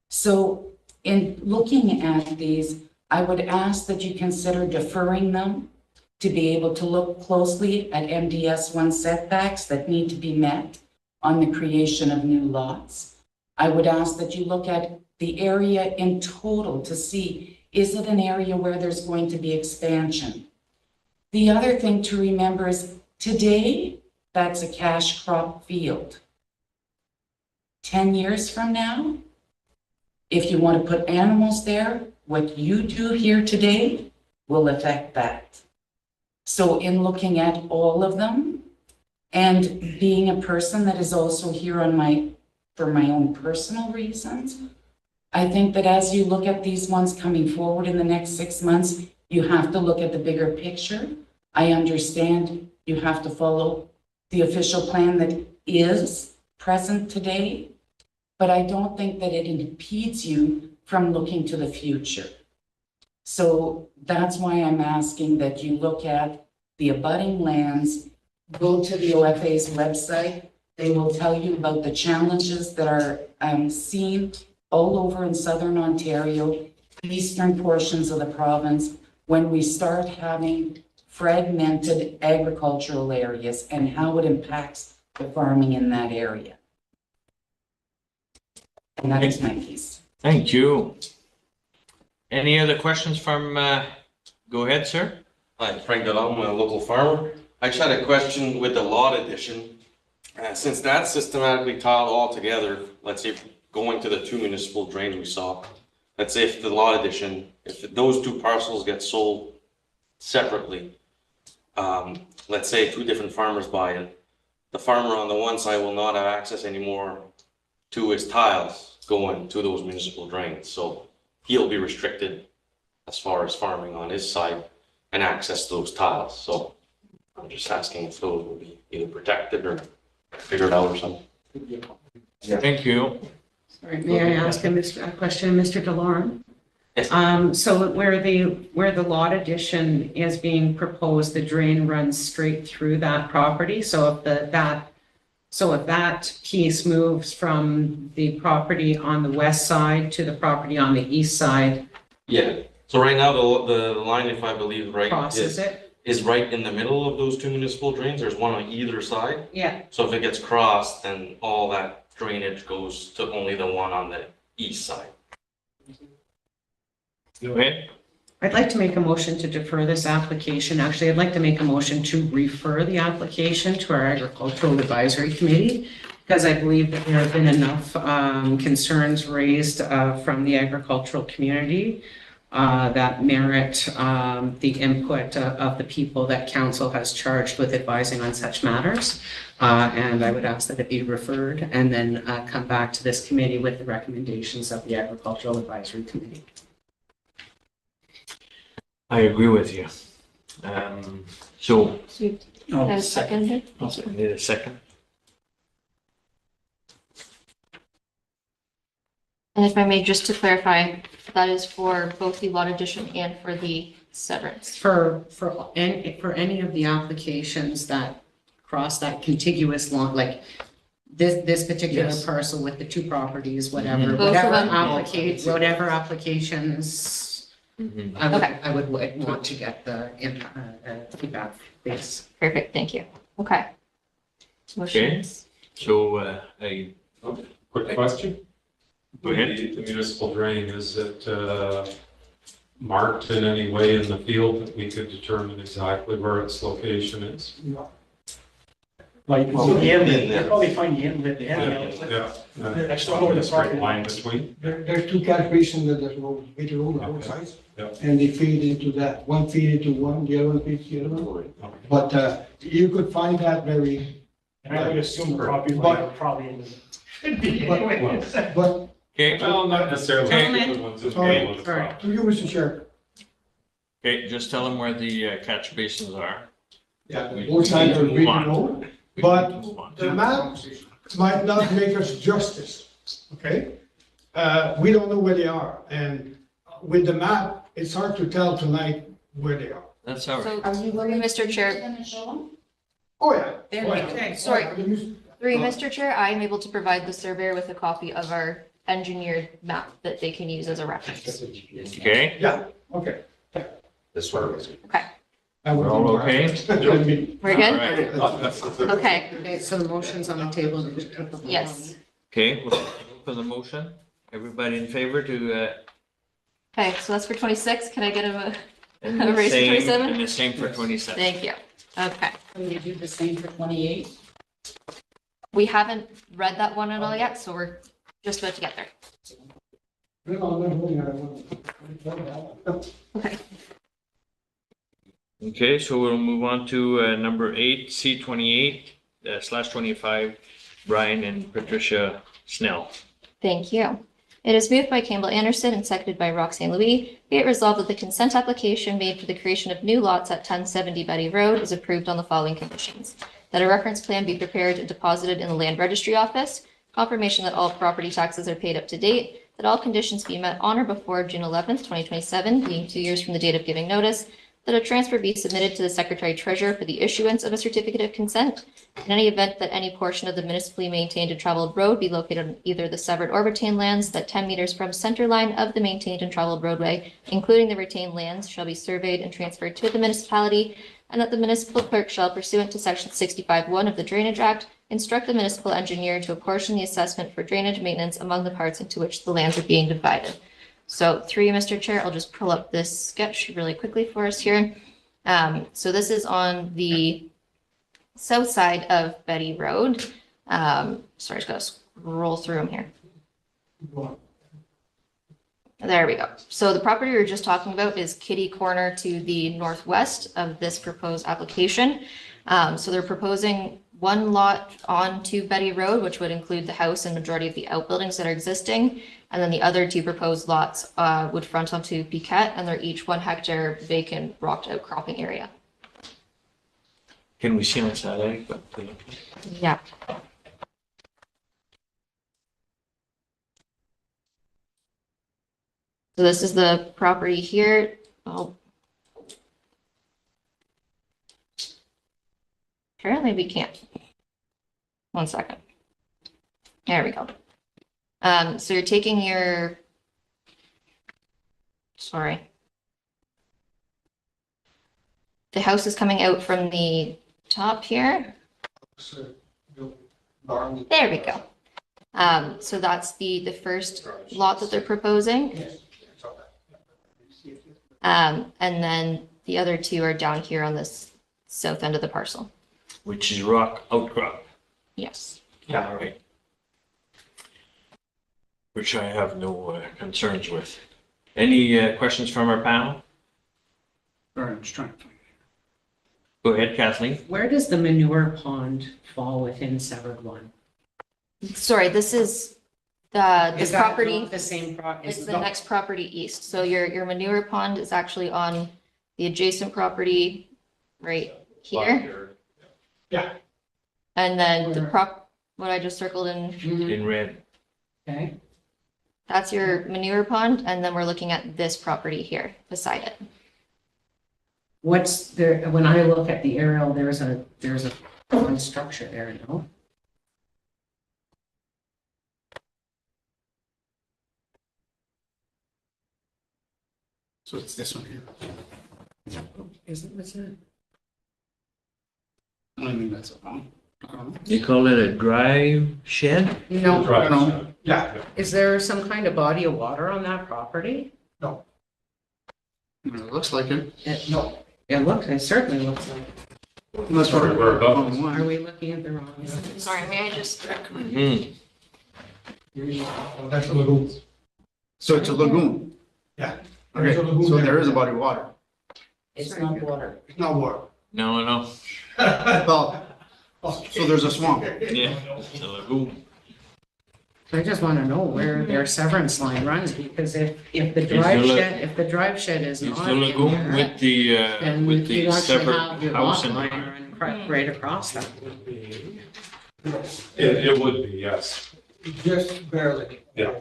So in looking at these, I would ask that you consider deferring them to be able to look closely at MDS1 setbacks that need to be met on the creation of new lots. I would ask that you look at the area in total to see, is it an area where there's going to be expansion? The other thing to remember is today, that's a cash crop field. 10 years from now, if you want to put animals there, what you do here today will affect that. So in looking at all of them and being a person that is also here for my own personal reasons, I think that as you look at these ones coming forward in the next 6 months, you have to look at the bigger picture. I understand you have to follow the official plan that is present today, but I don't think that it impedes you from looking to the future. So that's why I'm asking that you look at the abutting lands, go to the OFA's website. They will tell you about the challenges that are seen all over in Southern Ontario, eastern portions of the province, when we start having fragmented agricultural areas and how it impacts the farming in that area. And that is my piece. Thank you. Any other questions from, go ahead, sir. Hi, Frank Delhomme, I'm a local farmer. I just had a question with the lot addition. Since that's systematically tiled all together, let's say going to the 2 municipal drains we saw, let's say if the lot addition, if those 2 parcels get sold separately, let's say 2 different farmers buy it, the farmer on the one side will not have access anymore to his tiles going to those municipal drains. So he'll be restricted as far as farming on his side and access to those tiles. So I'm just asking if those will be either protected or figured out or something. Thank you. Sorry, may I ask a question, Mr. DeLorme? Yes. So where the lot addition is being proposed, the drain runs straight through that property. So if that piece moves from the property on the west side to the property on the east side, Yeah. So right now the line, if I believe right, crosses it? is right in the middle of those 2 municipal drains. There's one on either side. Yeah. So if it gets crossed, then all that drainage goes to only the one on the east side. Go ahead. I'd like to make a motion to defer this application. Actually, I'd like to make a motion to refer the application to our Agricultural Advisory Committee because I believe that there have been enough concerns raised from the agricultural community that merit the input of the people that council has charged with advising on such matters. And I would ask that it be referred and then come back to this committee with the recommendations of the Agricultural Advisory Committee. I agree with you. So, That is seconded. I need a second. And if I may, just to clarify, that is for both the lot addition and for the severance. For any of the applications that cross that contiguous line, like this particular Yes. parcel with the two properties, whatever, Mhm. Both of them. whatever applications Mhm. I would want to get the feedback, yes. Perfect, thank you. Okay. Motions. So, Quick question? Go ahead. The municipal drain, is it marked in any way in the field that we could determine exactly where its location is? Like, Well, the inlet, yeah. you'll probably find the inlet, the end. Yeah. Next door to the Straight property. line between? There's two catch basins that there's road, Beatty Road on both Okay. sides. Yeah. And they feed into that. One feed into one, the other one feeds the other one. Okay. But you could find that very, And I would assume the property line would probably in the. Should be anyways. but okay, Well, not necessarily. Okay. The ones that Sorry, go with the sorry. property. to you, Mr. Chair. okay, just tell them where the catch basins are. Yeah, We both sides are move Beatty on. Road. We But can move on. the map might not make us justice, okay? We don't know where they are, and with the map, it's hard to tell tonight where they are. That's all right. So, Are you willing? Mr. Chair, Oh, yeah. There Oh, we yeah. go. Sorry. I can use- through you, Mr. Chair, I am able to provide the surveyor with a copy of our engineered map that they can use as a reference. Okay, Yeah, okay. This one. Okay, I would we're all be- okay? we're All good? right. Okay, Okay, so the motion's on the table. to take the vote on. yes. Okay, we'll for the motion. Everybody in favor to, Okay, so that's for 26. Can I get a, and A the raise for same, 27? and the same for 27. thank you. Okay, Can you do the same for 28? we haven't read that one at all yet, so we're just about to get there. Okay. Okay, so we'll move on to number 8, C28 /25, Brian and Patricia Snell. Thank you. It is moved by Campbell Anderson and seconded by Roxanne Louis. Be it resolved that the consent application made for the creation of new lots at 1070 Betty Road is approved on the following conditions. That a reference plan be prepared and deposited in the Land Registry Office, confirmation that all property taxes are paid up to date, that all conditions be met on or before June 11th, 2027, being 2 years from the date of giving notice, that a transfer be submitted to the Secretary Treasurer for the issuance of a certificate of consent. In any event that any portion of the municipally maintained and traveled road be located on either the severed or retained lands, that 10 meters from center line of the maintained and traveled roadway, including the retained lands, shall be surveyed and transferred to the municipality, and that the municipal clerk shall, pursuant to section 65(1) of the Drainage Act, instruct the municipal engineer to apportion the assessment for drainage maintenance among the parts into which the lands are being divided. So through you, Mr. Chair, I'll just pull up this sketch really quickly for us here. So this is on the south side of Betty Road. Sorry, I just gotta scroll through them here. There we go. So the property we were just talking about is kitty corner to the northwest of this proposed application. So they're proposing one lot onto Betty Road, which would include the house and majority of the outbuildings that are existing. And then the other two proposed lots would front onto Piquette, and they're each 1 hectare vacant rocked outcropping area. Can we see on Saturday? Yeah. So this is the property here. Oh. Apparently we can't. 1 second. There we go. So you're taking your, sorry. The house is coming out from the top here. There we go. So that's the first lot that they're proposing. And then the other two are down here on this south end of the parcel. Which is rock outcrop. Yes. All right. Which I have no concerns with. Any questions from our panel? All right, I'm just trying to find. Go ahead, Kathleen. Where does the manure pond fall within Severed One? Sorry, this is the Is that property. not the same It's the next property east. So your manure pond is actually on the adjacent property right here. Yeah. And then the what I just circled in, In red. Okay, that's your manure pond. And then we're looking at this property here beside it. what's there, when I look at the aerial, there's a one structure there, no? So it's this one here. Isn't this it? I don't think that's a problem. You call it a drive shed? No, No. Yeah, is there some kind of body of water on that property? It looks like it. No. It certainly looks like, Unless we're above are one. we looking at the wrong? Sorry, may I just? Hmm. that's a little, So it's a lagoon. yeah. Okay, There's a lagoon so there. there is a body of water. It's not water. It's not water. No. Well, so there's a swamp. Yeah, it's a lagoon. I just want to know where their severance line runs, because if the It's the drive la- shed, if the drive shed is It's not the in lagoon there, with the, then with the you actually severed have your house lot and line right across that. It would be, yes. Just barely. Yeah.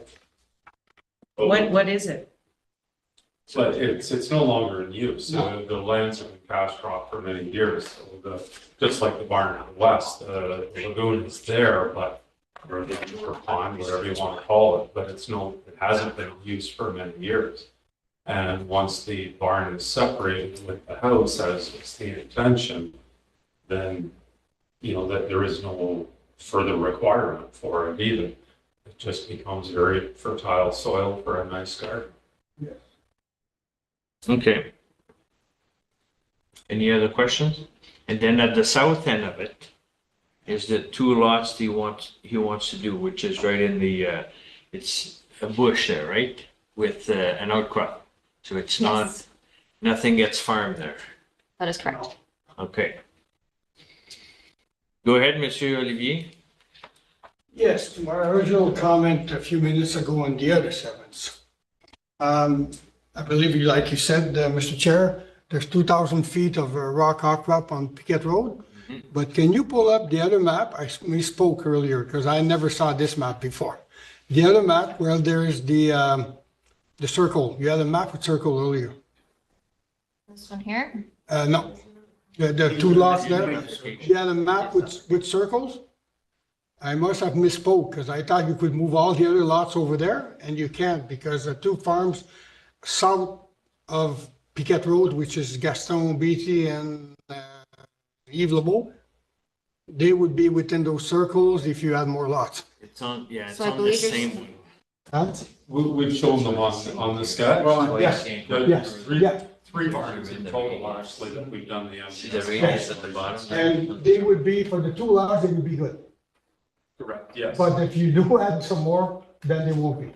What is it? But it's no longer in use. The lands have been cash crop for many years. So just like the barn out west, the lagoon is there, but, or the or pond, whatever you want to call it, but it hasn't been used for many years. And once the barn is separated with the house, as is the intention, then, that there is no further requirement for it either. It just becomes very fertile soil for a nice garden. Okay. Any other questions? And then at the south end of it is the two lots he wants to do, which is right in the, it's a bush there, right? With an outcrop. So it's not, Yes. nothing gets farmed there. That is correct. Okay. Go ahead, Monsieur Olivier. Yes, to my original comment a few minutes ago on the other sevens. I believe you, like you said, Mr. Chair, there's 2,000 feet of rock outcrop on Piquet Road. But can you pull up the other map? We spoke earlier because I never saw this map before. The other map where there is the circle. You had a map with circle earlier. This one here? No, the two lots there. You had a map with circles? I must have misspoke because I thought you could move all the other lots over there and you can't because the two farms south of Piquet Road, which is Gaston Beatty and Yves Lebeau, they would be within those circles if you had more lots. It's on, yeah, it's So I on the believe you're same saying- one. Huh? We've shown them on the sketch. Yes, yes, yeah. Three barns in total, actually, that we've done the. See the radius at the bottom? And they would be, for the two lots, they would be good. Correct, yes. But if you do add some more, then they won't be.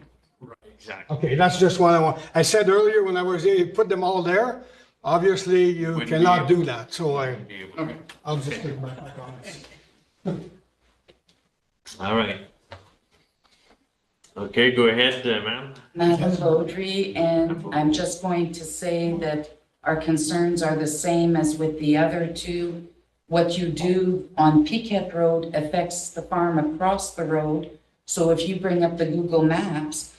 Exactly. Okay, that's just what I want. I said earlier when I was there, put them all there. Obviously, you Wouldn't be cannot able- do that, so Be able to- I'll just take my comments. All right. Okay, go ahead, ma'am. Madam Beaudry, and I'm just going to say that our concerns are the same as with the other two. What you do on Piquet Road affects the farm across the road. So if you bring up the Google Maps,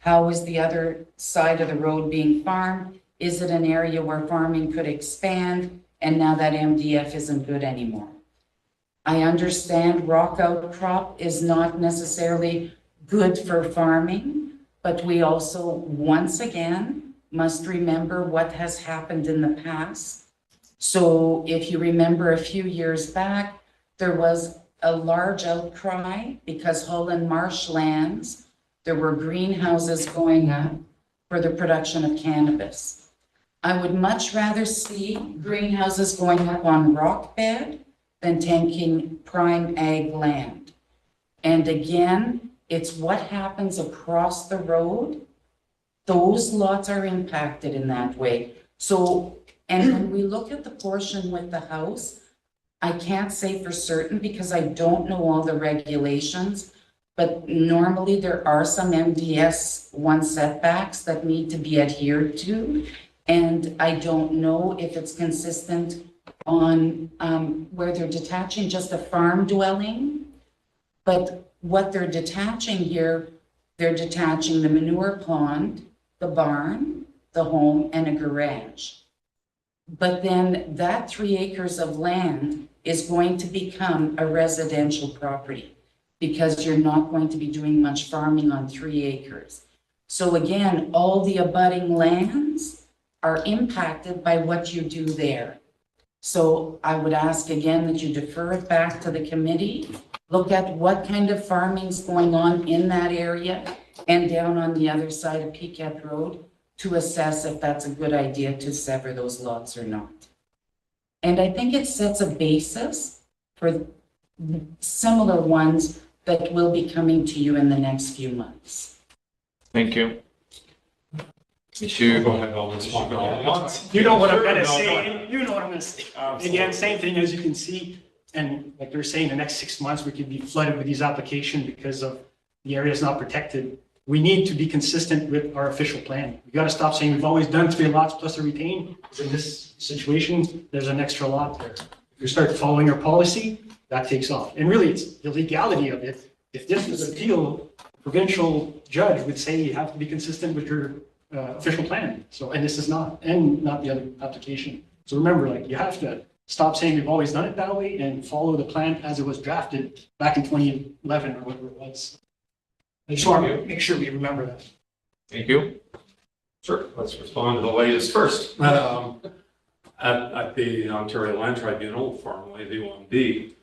how is the other side of the road being farmed? Is it an area where farming could expand? And now that MDF isn't good anymore. I understand rock outcrop is not necessarily good for farming, but we also, once again, must remember what has happened in the past. So if you remember a few years back, there was a large outcry because Holland marshlands, there were greenhouses going up for the production of cannabis. I would much rather see greenhouses going up on rock bed than taking prime ag land. And again, it's what happens across the road. Those lots are impacted in that way. So, and when we look at the portion with the house, I can't say for certain because I don't know all the regulations, but normally there are some MDS 1 setbacks that need to be adhered to. And I don't know if it's consistent on where they're detaching just a farm dwelling. But what they're detaching here, they're detaching the manure pond, the barn, the home, and a garage. But then that 3 acres of land is going to become a residential property because you're not going to be doing much farming on 3 acres. So again, all the abutting lands are impacted by what you do there. So I would ask again that you defer it back to the committee, look at what kind of farming's going on in that area and down on the other side of Piquet Road to assess if that's a good idea to sever those lots or not. And I think it sets a basis for similar ones that will be coming to you in the next few months. Thank you. Monsieur, Go ahead, I'll respond all at once. You know what I'm gonna No, say, go ahead. you know what I'm gonna say. Absolutely. Again, same thing as you can see, and like they're saying, the next 6 months, we could be flooded with these applications because of the area is not protected. We need to be consistent with our official plan. We gotta stop saying we've always done 3 lots plus a retain. In this situation, there's an extra lot there. If you start following our policy, that takes off. And really, it's the legality of it. If this was an appeal, provincial judge would say you have to be consistent with your official plan. So, and this is not, and not the other application. So remember, like, you have to stop saying we've always done it that way and follow the plan as it was drafted back in 2011 or whatever it was. I just want to make sure we remember that. thank you. Sure, let's respond to the latest first. At the Ontario Land Tribunal, formerly the OMB,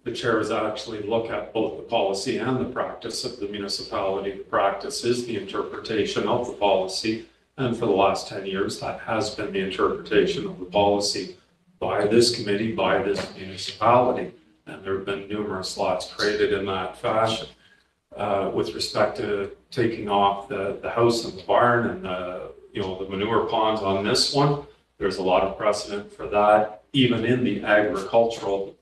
the chair has actually looked at both the policy and the practice of the municipality. The practice is the interpretation of the policy, and for the last 10 years, that has been the interpretation of the policy by this committee, by this municipality, and there have been numerous lots created in that fashion. With respect to taking off the house and the barn and the manure ponds on this one, there's a lot of precedent for that, even in the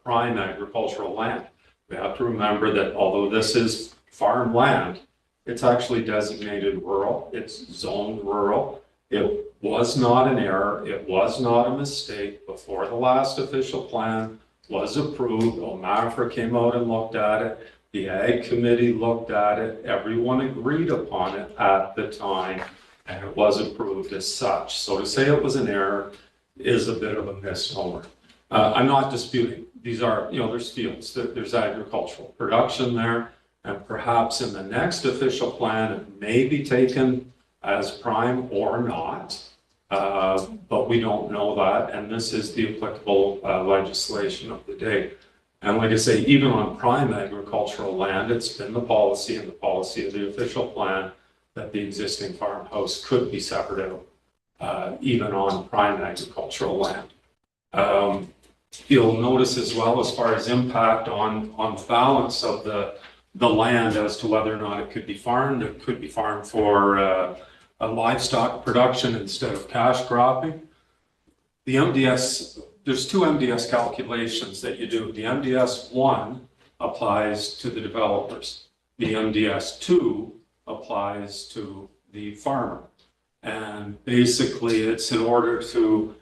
prime agricultural land. We have to remember that although this is farm land, it's actually designated rural, it's zoned rural. It was not an error, it was not a mistake before the last official plan was approved. OMAFRA came out and looked at it. The Ag Committee looked at it, everyone agreed upon it at the time, and it was approved as such. So to say it was an error is a bit of a misnomer. I'm not disputing, these are, there's fields, there's agricultural production there, and perhaps in the next official plan, it may be taken as prime or not, but we don't know that, and this is the applicable legislation of the day. And like I say, even on prime agricultural land, it's been the policy and the policy of the official plan that the existing farmhouse could be severed out, even on prime agricultural land. You'll notice as well, as far as impact on the balance of the land as to whether or not it could be farmed. It could be farmed for a livestock production instead of cash cropping. The MDS, there's 2 MDS calculations that you do. The MDS 1 applies to the developers. The MDS 2 applies to the farmer. And basically it's in order to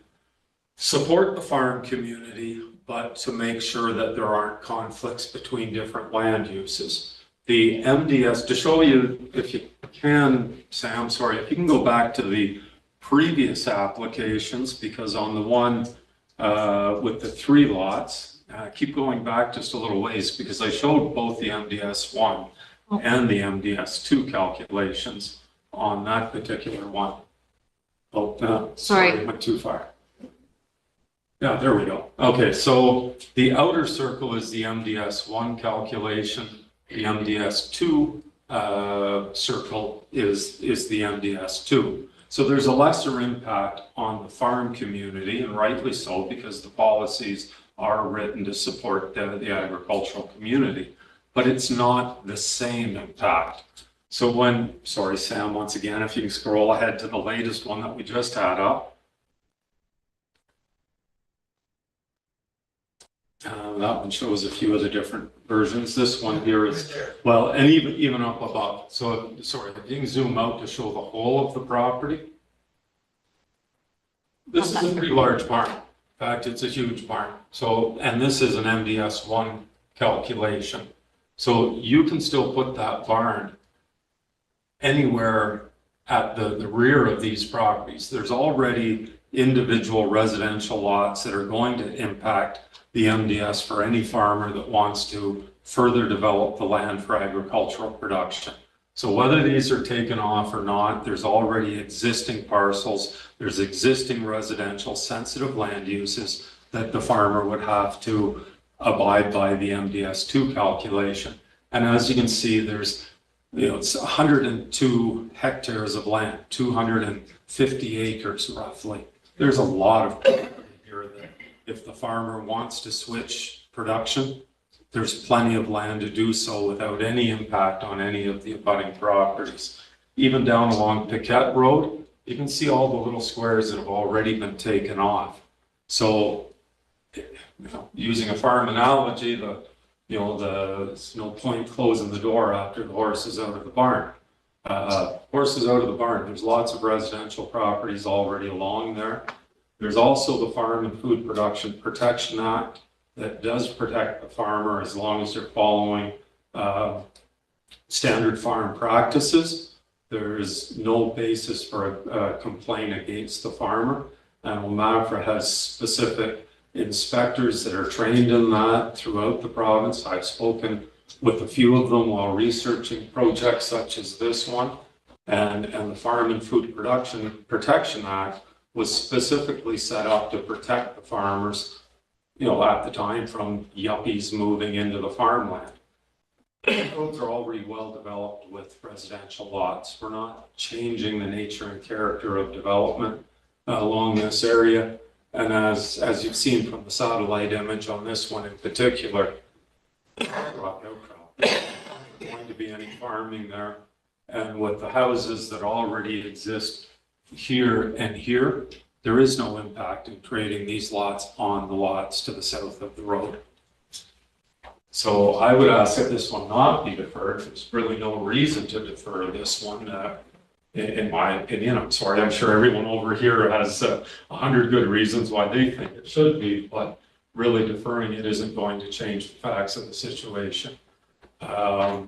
support the farm community, but to make sure that there aren't conflicts between different land uses. The MDS, to show you, if you can, Sam, sorry, if you can go back to the previous applications, because on the one with the 3 lots, keep going back just a little ways, because I showed both the MDS 1 and the MDS 2 calculations on that particular one. Oh, no, sorry, I went too far. Yeah, there we go. Okay, so the outer circle is the MDS 1 calculation. The MDS 2 circle is the MDS 2. So there's a lesser impact on the farm community, and rightly so, because the policies are written to support the agricultural community, but it's not the same impact. So sorry, Sam, once again, if you can scroll ahead to the latest one that we just had up. That one shows a few of the different versions. This one here is, well, and even up above. So, sorry, if you can zoom out to show the whole of the property. This is a pretty large barn. In fact, it's a huge barn. So, and this is an MDS1 calculation. So you can still put that barn anywhere at the rear of these properties. There's already individual residential lots that are going to impact the MDS for any farmer that wants to further develop the land for agricultural production. So whether these are taken off or not, there's already existing parcels, there's existing residential sensitive land uses that the farmer would have to abide by the MDS2 calculation. And as you can see, there's, it's 102 hectares of land, 250 acres roughly. There's a lot of property here that if the farmer wants to switch production, there's plenty of land to do so without any impact on any of the abutting properties. Even down along Piquette Road, you can see all the little squares that have already been taken off. So, using a farm analogy, there's no point closing the door after the horse is out of the barn. Horse is out of the barn. There's lots of residential properties already along there. There's also the Farm and Food Production Protection Act that does protect the farmer as long as they're following standard farm practices. There is no basis for a complaint against the farmer. And OMAFRA has specific inspectors that are trained in that throughout the province. I've spoken with a few of them while researching projects such as this one. And the Farm and Food Production Protection Act was specifically set up to protect the farmers, at the time from yuppies moving into the farmland. Roads are already well developed with residential lots. We're not changing the nature and character of development along this area. And as you've seen from the satellite image on this one in particular, there's going to be any farming there. And with the houses that already exist here and here, there is no impact in creating these lots on the lots to the south of the road. So I would ask that this one not be deferred. There's really no reason to defer this one, in my opinion. I'm sorry, I'm sure everyone over here has 100 good reasons why they think it should be, but really deferring it isn't going to change the facts of the situation. Concerned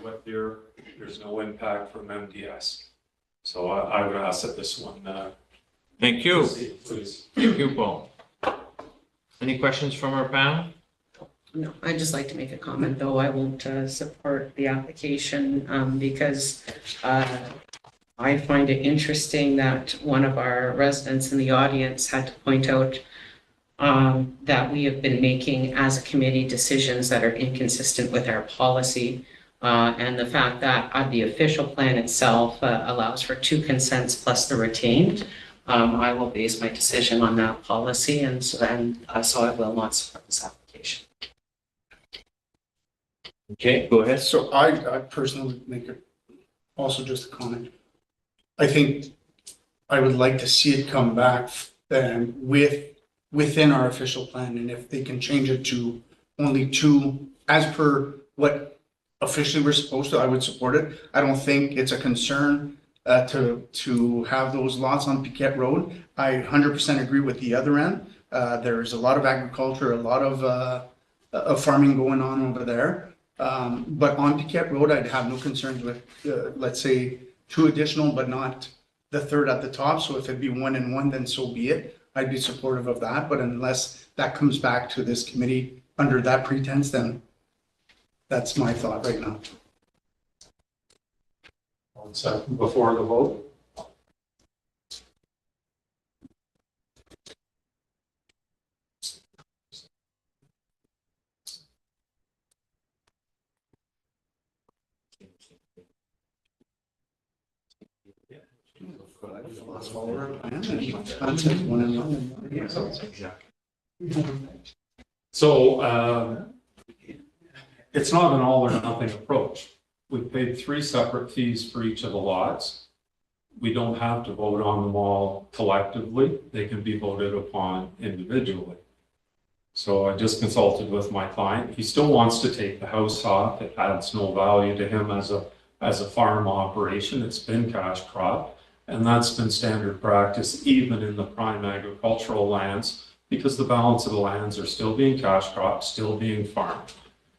with here, there's no impact from MDS. So I would ask that this one. Thank you. Proceed, please. Thank you, Paul. Any questions from our panel? No, I'd just like to make a comment, though. I won't support the application because I find it interesting that one of our residents in the audience had to point out that we have been making as a committee decisions that are inconsistent with our policy. And the fact that the official plan itself allows for 2 consents plus the retained. I will base my decision on that policy, and so I will not support this application. Okay, go ahead. So I personally make it also just a comment. I think I would like to see it come back within our official plan, and if they can change it to only 2 as per what officially we're supposed to, I would support it. I don't think it's a concern to have those lots on Piquette Road. I 100% agree with the other end. There's a lot of agriculture, a lot of farming going on over there. But on Piquette Road, I'd have no concerns with, let's say, 2 additional, but not the 3rd at the top. So if it'd be 1 and 1, then so be it. I'd be supportive of that. But unless that comes back to this committee under that pretense, then that's my thought right now. 1 second before the vote. So, it's not an all or nothing approach. We paid 3 separate fees for each of the lots. We don't have to vote on them all collectively. They can be voted upon individually. So I just consulted with my client. He still wants to take the house off. It adds no value to him as a farm operation. It's been cash crop. And that's been standard practice even in the prime agricultural lands, because the balance of the lands are still being cash crops, still being farmed.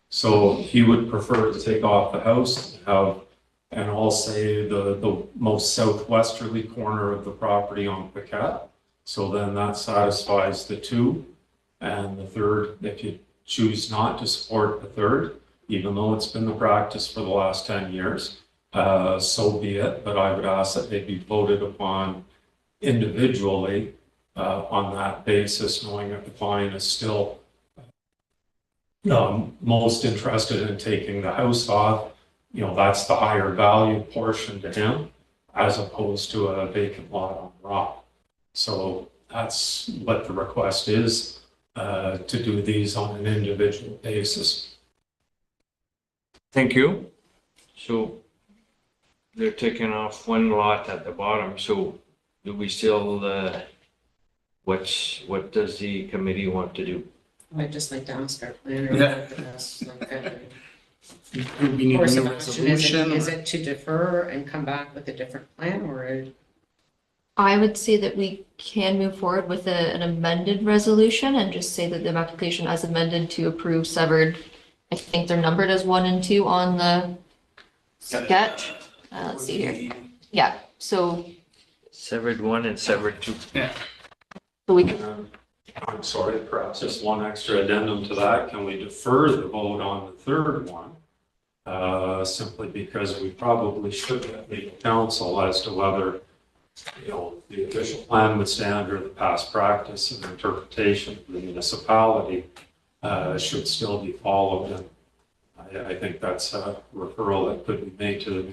So he would prefer to take off the house, and I'll say the most southwesterly corner of the property on Paquette. So then that satisfies the 2. And the 3rd, if you choose not to support the 3rd, even though it's been the practice for the last 10 years, so be it. But I would ask that they be voted upon individually on that basis, knowing that the client is still most interested in taking the house off. You know, that's the higher value portion to him, as opposed to a vacant lot on rock. So that's what the request is, to do these on an individual basis. Thank you. So they're taking off 1 lot at the bottom, so do we still, what does the committee want to do? I'd just like to ask our planner. Yeah. We need a Course new of action, is resolution. it to defer and come back with a different plan, or? I would say that we can move forward with an amended resolution and just say that the application as amended to approve severed, I think they're numbered as 1 and 2 on the sketch. Let's see here. Yeah, so Severed 1 and severed 2. we can, I'm sorry, perhaps just one extra addendum to that. Can we defer the vote on the 3rd one? Simply because we probably should get legal counsel as to whether, you know, the official plan would stand or the past practice and interpretation of the municipality should still be followed. And I think that's a referral that could be made to the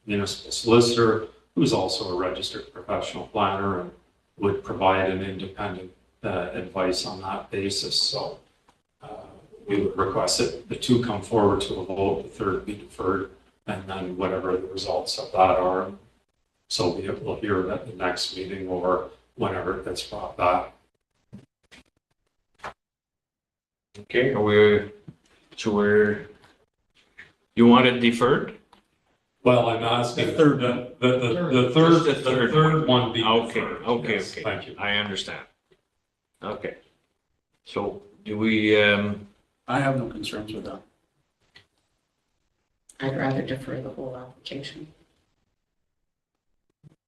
municipal solicitor, who's also a registered professional planner and would provide an independent advice on that basis. So we would request that the 2 come forward to a vote, the 3rd be deferred, and then whatever the results of that are, so we'll hear it at the next meeting or whenever it gets brought back. Okay, you want it deferred? Well, I'm asking The third the third one be Okay, deferred. okay, Yes, okay. Thank you. I understand. Okay. So do we, I have no concerns with that. I'd rather defer the whole application.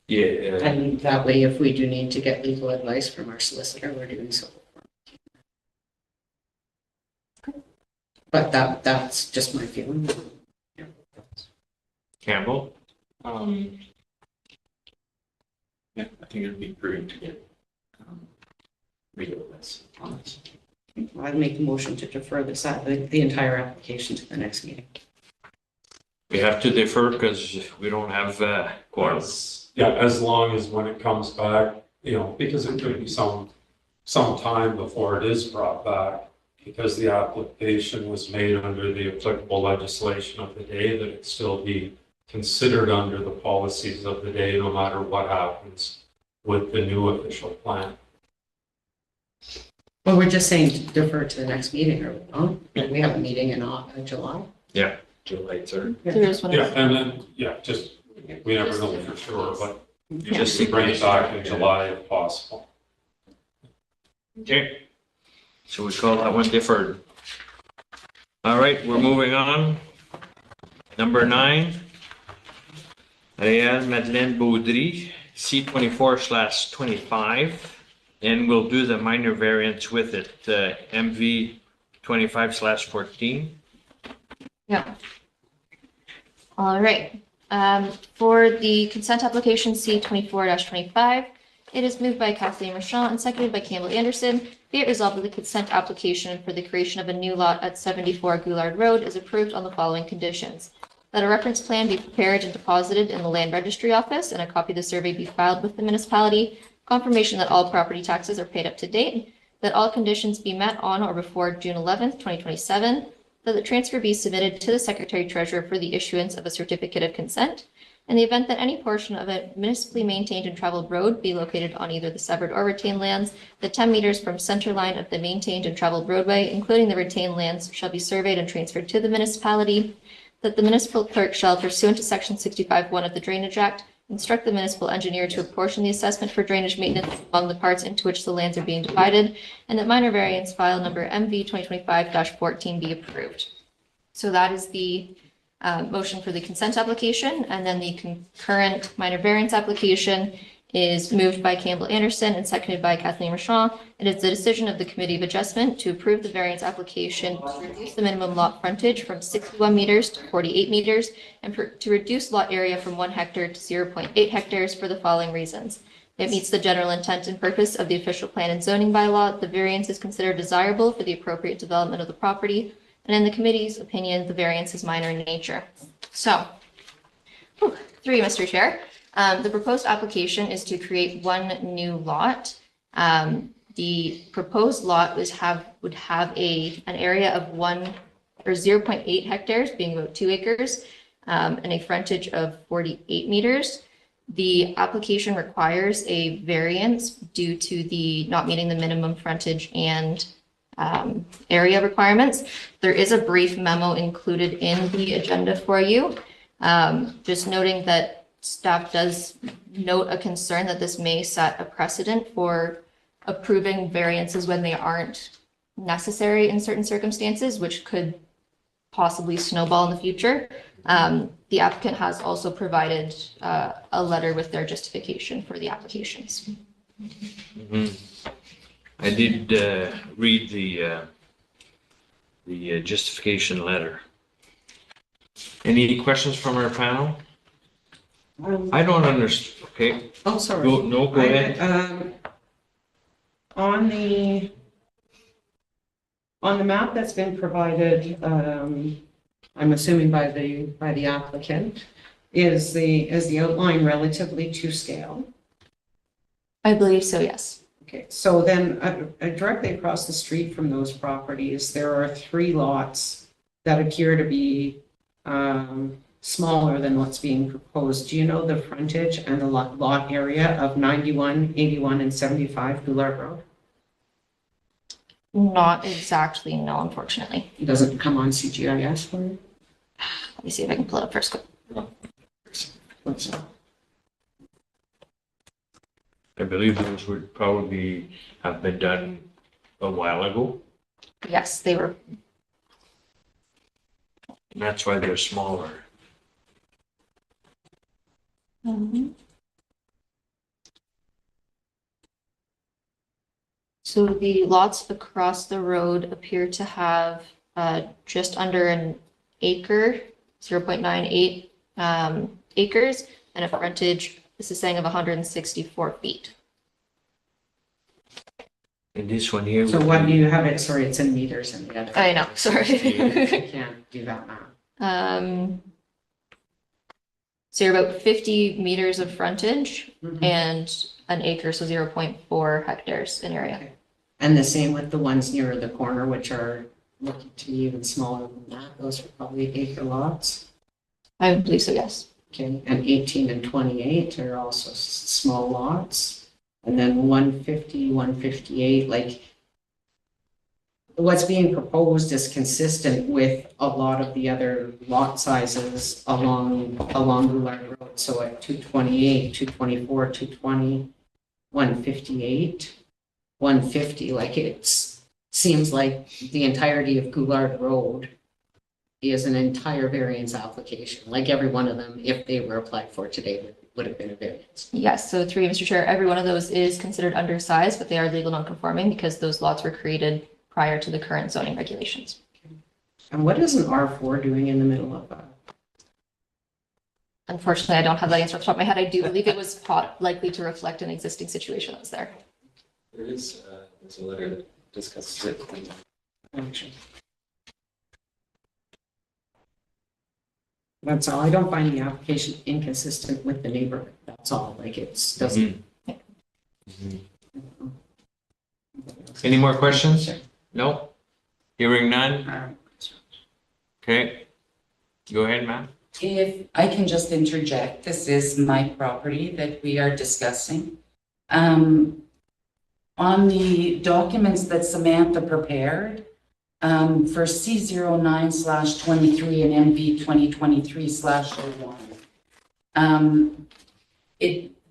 yeah, And that way, if we do need to get legal advice from our solicitor, we're doing so. But that's just my feeling. Campbell? Yeah, I think it'd be prudent to get legal advice on this. I'd make a motion to defer the entire application to the next meeting. We have to defer because we don't have quorum. Yeah, as long as when it comes back, you know, because it could be some time before it is brought back, because the application was made under the applicable legislation of the day, that it still be considered under the policies of the day, no matter what happens with the new official plan. Well, we're just saying to defer to the next meeting, or we have a meeting in July. Yeah, July 3rd. there is one. Yeah, and then, yeah, just, we never know for sure, but Just just bring it back in July if possible. Okay. So we call that one deferred. All right, we're moving on. Number 9. Réal Madeleine Baudry, C24/25, and we'll do the minor variance with it, MV 25/14. Yeah. All right. For the consent application C24-25, it is moved by Kathleen Marchand and seconded by Campbell Anderson. Be it resolved that the consent application for the creation of a new lot at 74 Goulard Road is approved on the following conditions. that a reference plan be prepared and deposited in the land registry office, and a copy of the survey be filed with the municipality, confirmation that all property taxes are paid up to date, that all conditions be met on or before June 11th, 2027, that the transfer be submitted to the Secretary Treasurer for the issuance of a certificate of consent. In the event that any portion of a municipally maintained and traveled road be located on either the severed or retained lands, the 10 meters from center line of the maintained and traveled roadway, including the retained lands, shall be surveyed and transferred to the municipality, that the municipal clerk shall, pursuant to Section 65(1) of the Drainage Act, instruct the municipal engineer to apportion the assessment for drainage maintenance among the parts into which the lands are being divided, and that minor variance file number MV 2025-14 be approved. So that is the motion for the consent application, and then the concurrent minor variance application is moved by Campbell Anderson and seconded by Kathleen Rochon. It is the decision of the Committee of Adjustment to approve the variance application to reduce the minimum lot frontage from 61 meters to 48 meters and to reduce lot area from 1 hectare to 0.8 hectares for the following reasons. It meets the general intent and purpose of the official plan and zoning bylaw. The variance is considered desirable for the appropriate development of the property. And in the committee's opinion, the variance is minor in nature. So, 3, Mr. Chair. The proposed application is to create 1 new lot. The proposed lot would have an area of 0.8 hectares, being about 2 acres, and a frontage of 48 meters. The application requires a variance due to the not meeting the minimum frontage and area requirements. There is a brief memo included in the agenda for you, just noting that staff does note a concern that this may set a precedent for approving variances when they aren't necessary in certain circumstances, which could possibly snowball in the future. The applicant has also provided a letter with their justification for the applications. I did read the justification letter. Any questions from our panel? I don't understand. Okay, Oh, sorry. go ahead. On the map that's been provided, I'm assuming by the applicant, is the outline relatively to scale? I believe so, yes. Okay, so then directly across the street from those properties, there are 3 lots that appear to be smaller than what's being proposed. Do you know the frontage and the lot area of 91, 81, and 75 Goulart Road? Not exactly, no, unfortunately. It doesn't come on CGIS for you? Let me see if I can pull it up first. What's that? I believe those would probably have been done a while ago, Yes, they were. and that's why they're smaller. So the lots across the road appear to have just under an acre, 0.98 acres, and a frontage, this is saying, of 164 feet. And this one here. So would what be- do you have it? Sorry, it's in meters in the other. I know, sorry. I can't do that now. So you're about 50 meters of frontage Mhm. and an acre, so 0.4 hectares in area. Okay. And the same with the ones near the corner, which are looking to be even smaller than that. Those are probably acre lots. I would believe so, yes. Okay, and 18 and 28 are also small lots. And then 150, 158, like what's being proposed is consistent with a lot of the other lot sizes along Goulart Road. So at 228, 224, 220, 158, 150, like seems like the entirety of Goulart Road is an entire variance application, like every one of them, if they were applied for today, would have been a variance. Yes, so through you, Mr. Chair, every one of those is considered undersized, but they are legal non-conforming because those lots were created prior to the current zoning regulations. And what is an R4 doing in the middle of that? Unfortunately, I don't have that answer off the top of my head. I do believe it was likely to reflect an existing situation that was there. There is, there's a letter that discusses it. Action. That's all. I don't find the application inconsistent with the neighborhood. That's all. Like it's doesn't. Any more questions? No? Hearing none? Okay. Go ahead, ma'am. If I can just interject, this is my property that we are discussing. On the documents that Samantha prepared, for C09/23 and MV 2023/01,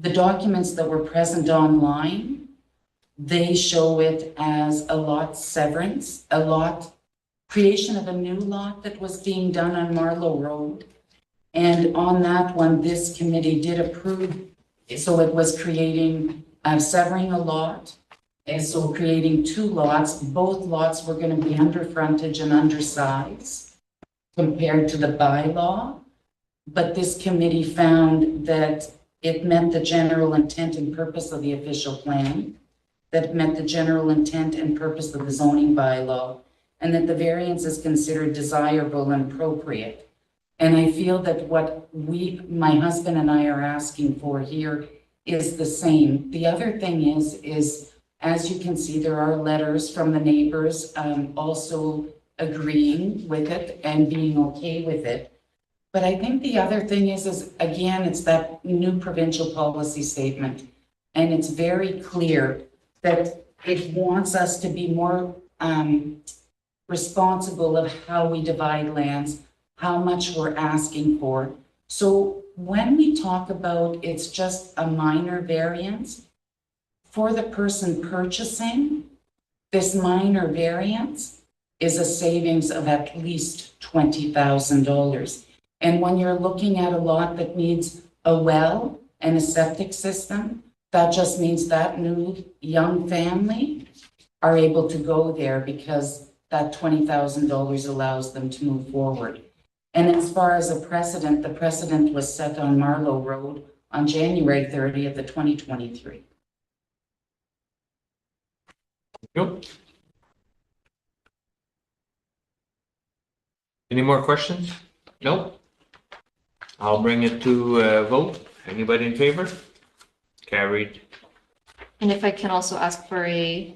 the documents that were present online, they show it as a lot severance, creation of a new lot that was being done on Marlow Road. And on that one, this committee did approve, so it was creating, severing a lot, and so creating two lots. Both lots were going to be under frontage and undersize compared to the bylaw. But this committee found that it met the general intent and purpose of the official plan, that it met the general intent and purpose of the zoning bylaw, and that the variance is considered desirable and appropriate. And I feel that what my husband and I are asking for here is the same. The other thing is as you can see, there are letters from the neighbors also agreeing with it and being okay with it. But I think the other thing is again, it's that new provincial policy statement. And it's very clear that it wants us to be more responsible of how we divide lands, how much we're asking for. So when we talk about it's just a minor variance, for the person purchasing, this minor variance is a savings of at least $20,000. And when you're looking at a lot that needs a well and a septic system, that just means that new young family are able to go there because that $20,000 allows them to move forward. And as far as a precedent, the precedent was set on Marlow Road on January 30th of 2023. Nope. Any more questions? No? I'll bring it to vote. Anybody in favor? Carried. And if I can also ask for a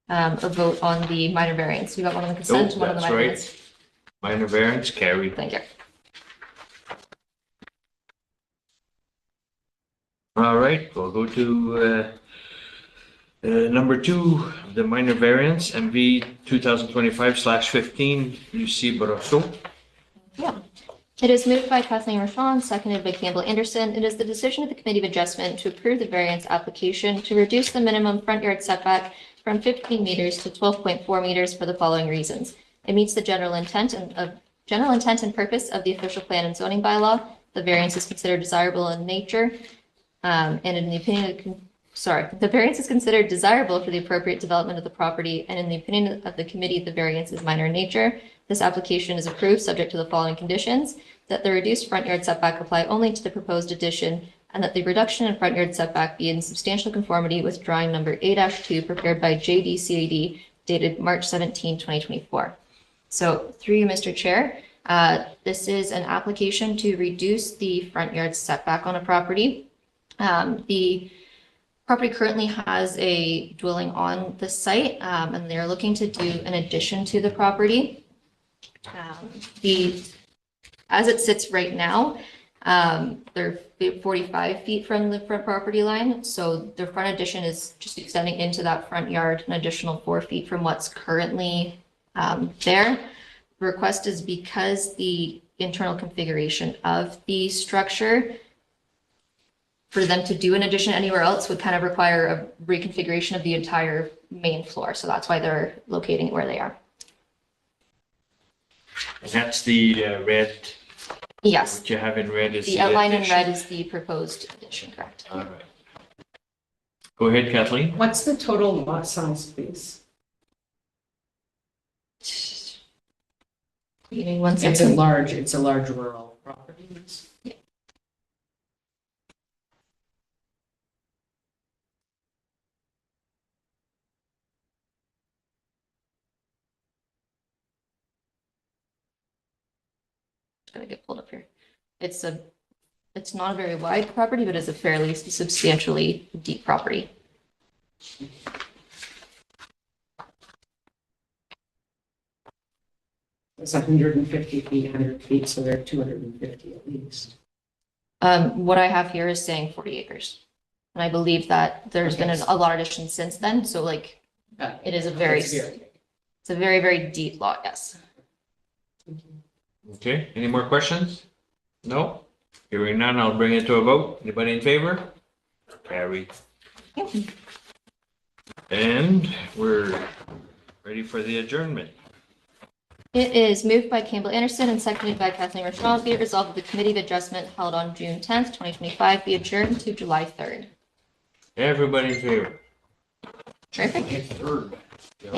vote on the minor variance. We got one on the consent, one on the That's minor right. variance. Minor variance carried. Thank you. All right, we'll go to number 2, the minor variance, MV 2025/15, Lucie Brosseau. Yeah. It is moved by Kathleen Rochon, seconded by Campbell Anderson. It is the decision of the Committee of Adjustment to approve the variance application to reduce the minimum front yard setback from 15 meters to 12.4 meters for the following reasons. It meets the general intent and purpose of the official plan and zoning bylaw. The variance is considered desirable in nature, and in the opinion of the variance is considered desirable for the appropriate development of the property, and in the opinion of the committee, the variance is minor in nature. This application is approved subject to the following conditions: that the reduced front yard setback apply only to the proposed addition, and that the reduction in front yard setback be in substantial conformity with drawing number A-2 prepared by JDCAD dated March 17, 2024. So through you, Mr. Chair, this is an application to reduce the front yard setback on a property. The property currently has a dwelling on the site, and they're looking to do an addition to the property. As it sits right now, they're 45 feet from the front property line. So their front addition is just extending into that front yard, an additional 4 feet from what's currently there. The request is because the internal configuration of the structure, for them to do an addition anywhere else would kind of require a reconfiguration of the entire main floor. So that's why they're locating it where they are. And that's the red. Yes. What you have in red is The outline in addition. red is the proposed addition, correct? All right. Go ahead, Kathleen. What's the total lot size, please? Give me one It's a second. it's a large rural property. It's gonna get pulled up here. It's not a very wide property, but it's a fairly substantially deep property. It's 150 feet, 100 feet, so they're 250 at least. What I have here is saying 40 acres. And I believe that there's been a lot of additions since then, so like, it is a very, That's very- it's a very, very deep lot, yes. Okay, any more questions? No? Hearing none, I'll bring it to a vote. Anybody in favor? Carried. And we're ready for the adjournment. It is moved by Campbell Anderson and seconded by Kathleen Rochelle. Be it resolved that the committee of adjustment held on June 10th, 2025 be adjourned to July 3rd. Everybody in favor? Terrific. Third. Thank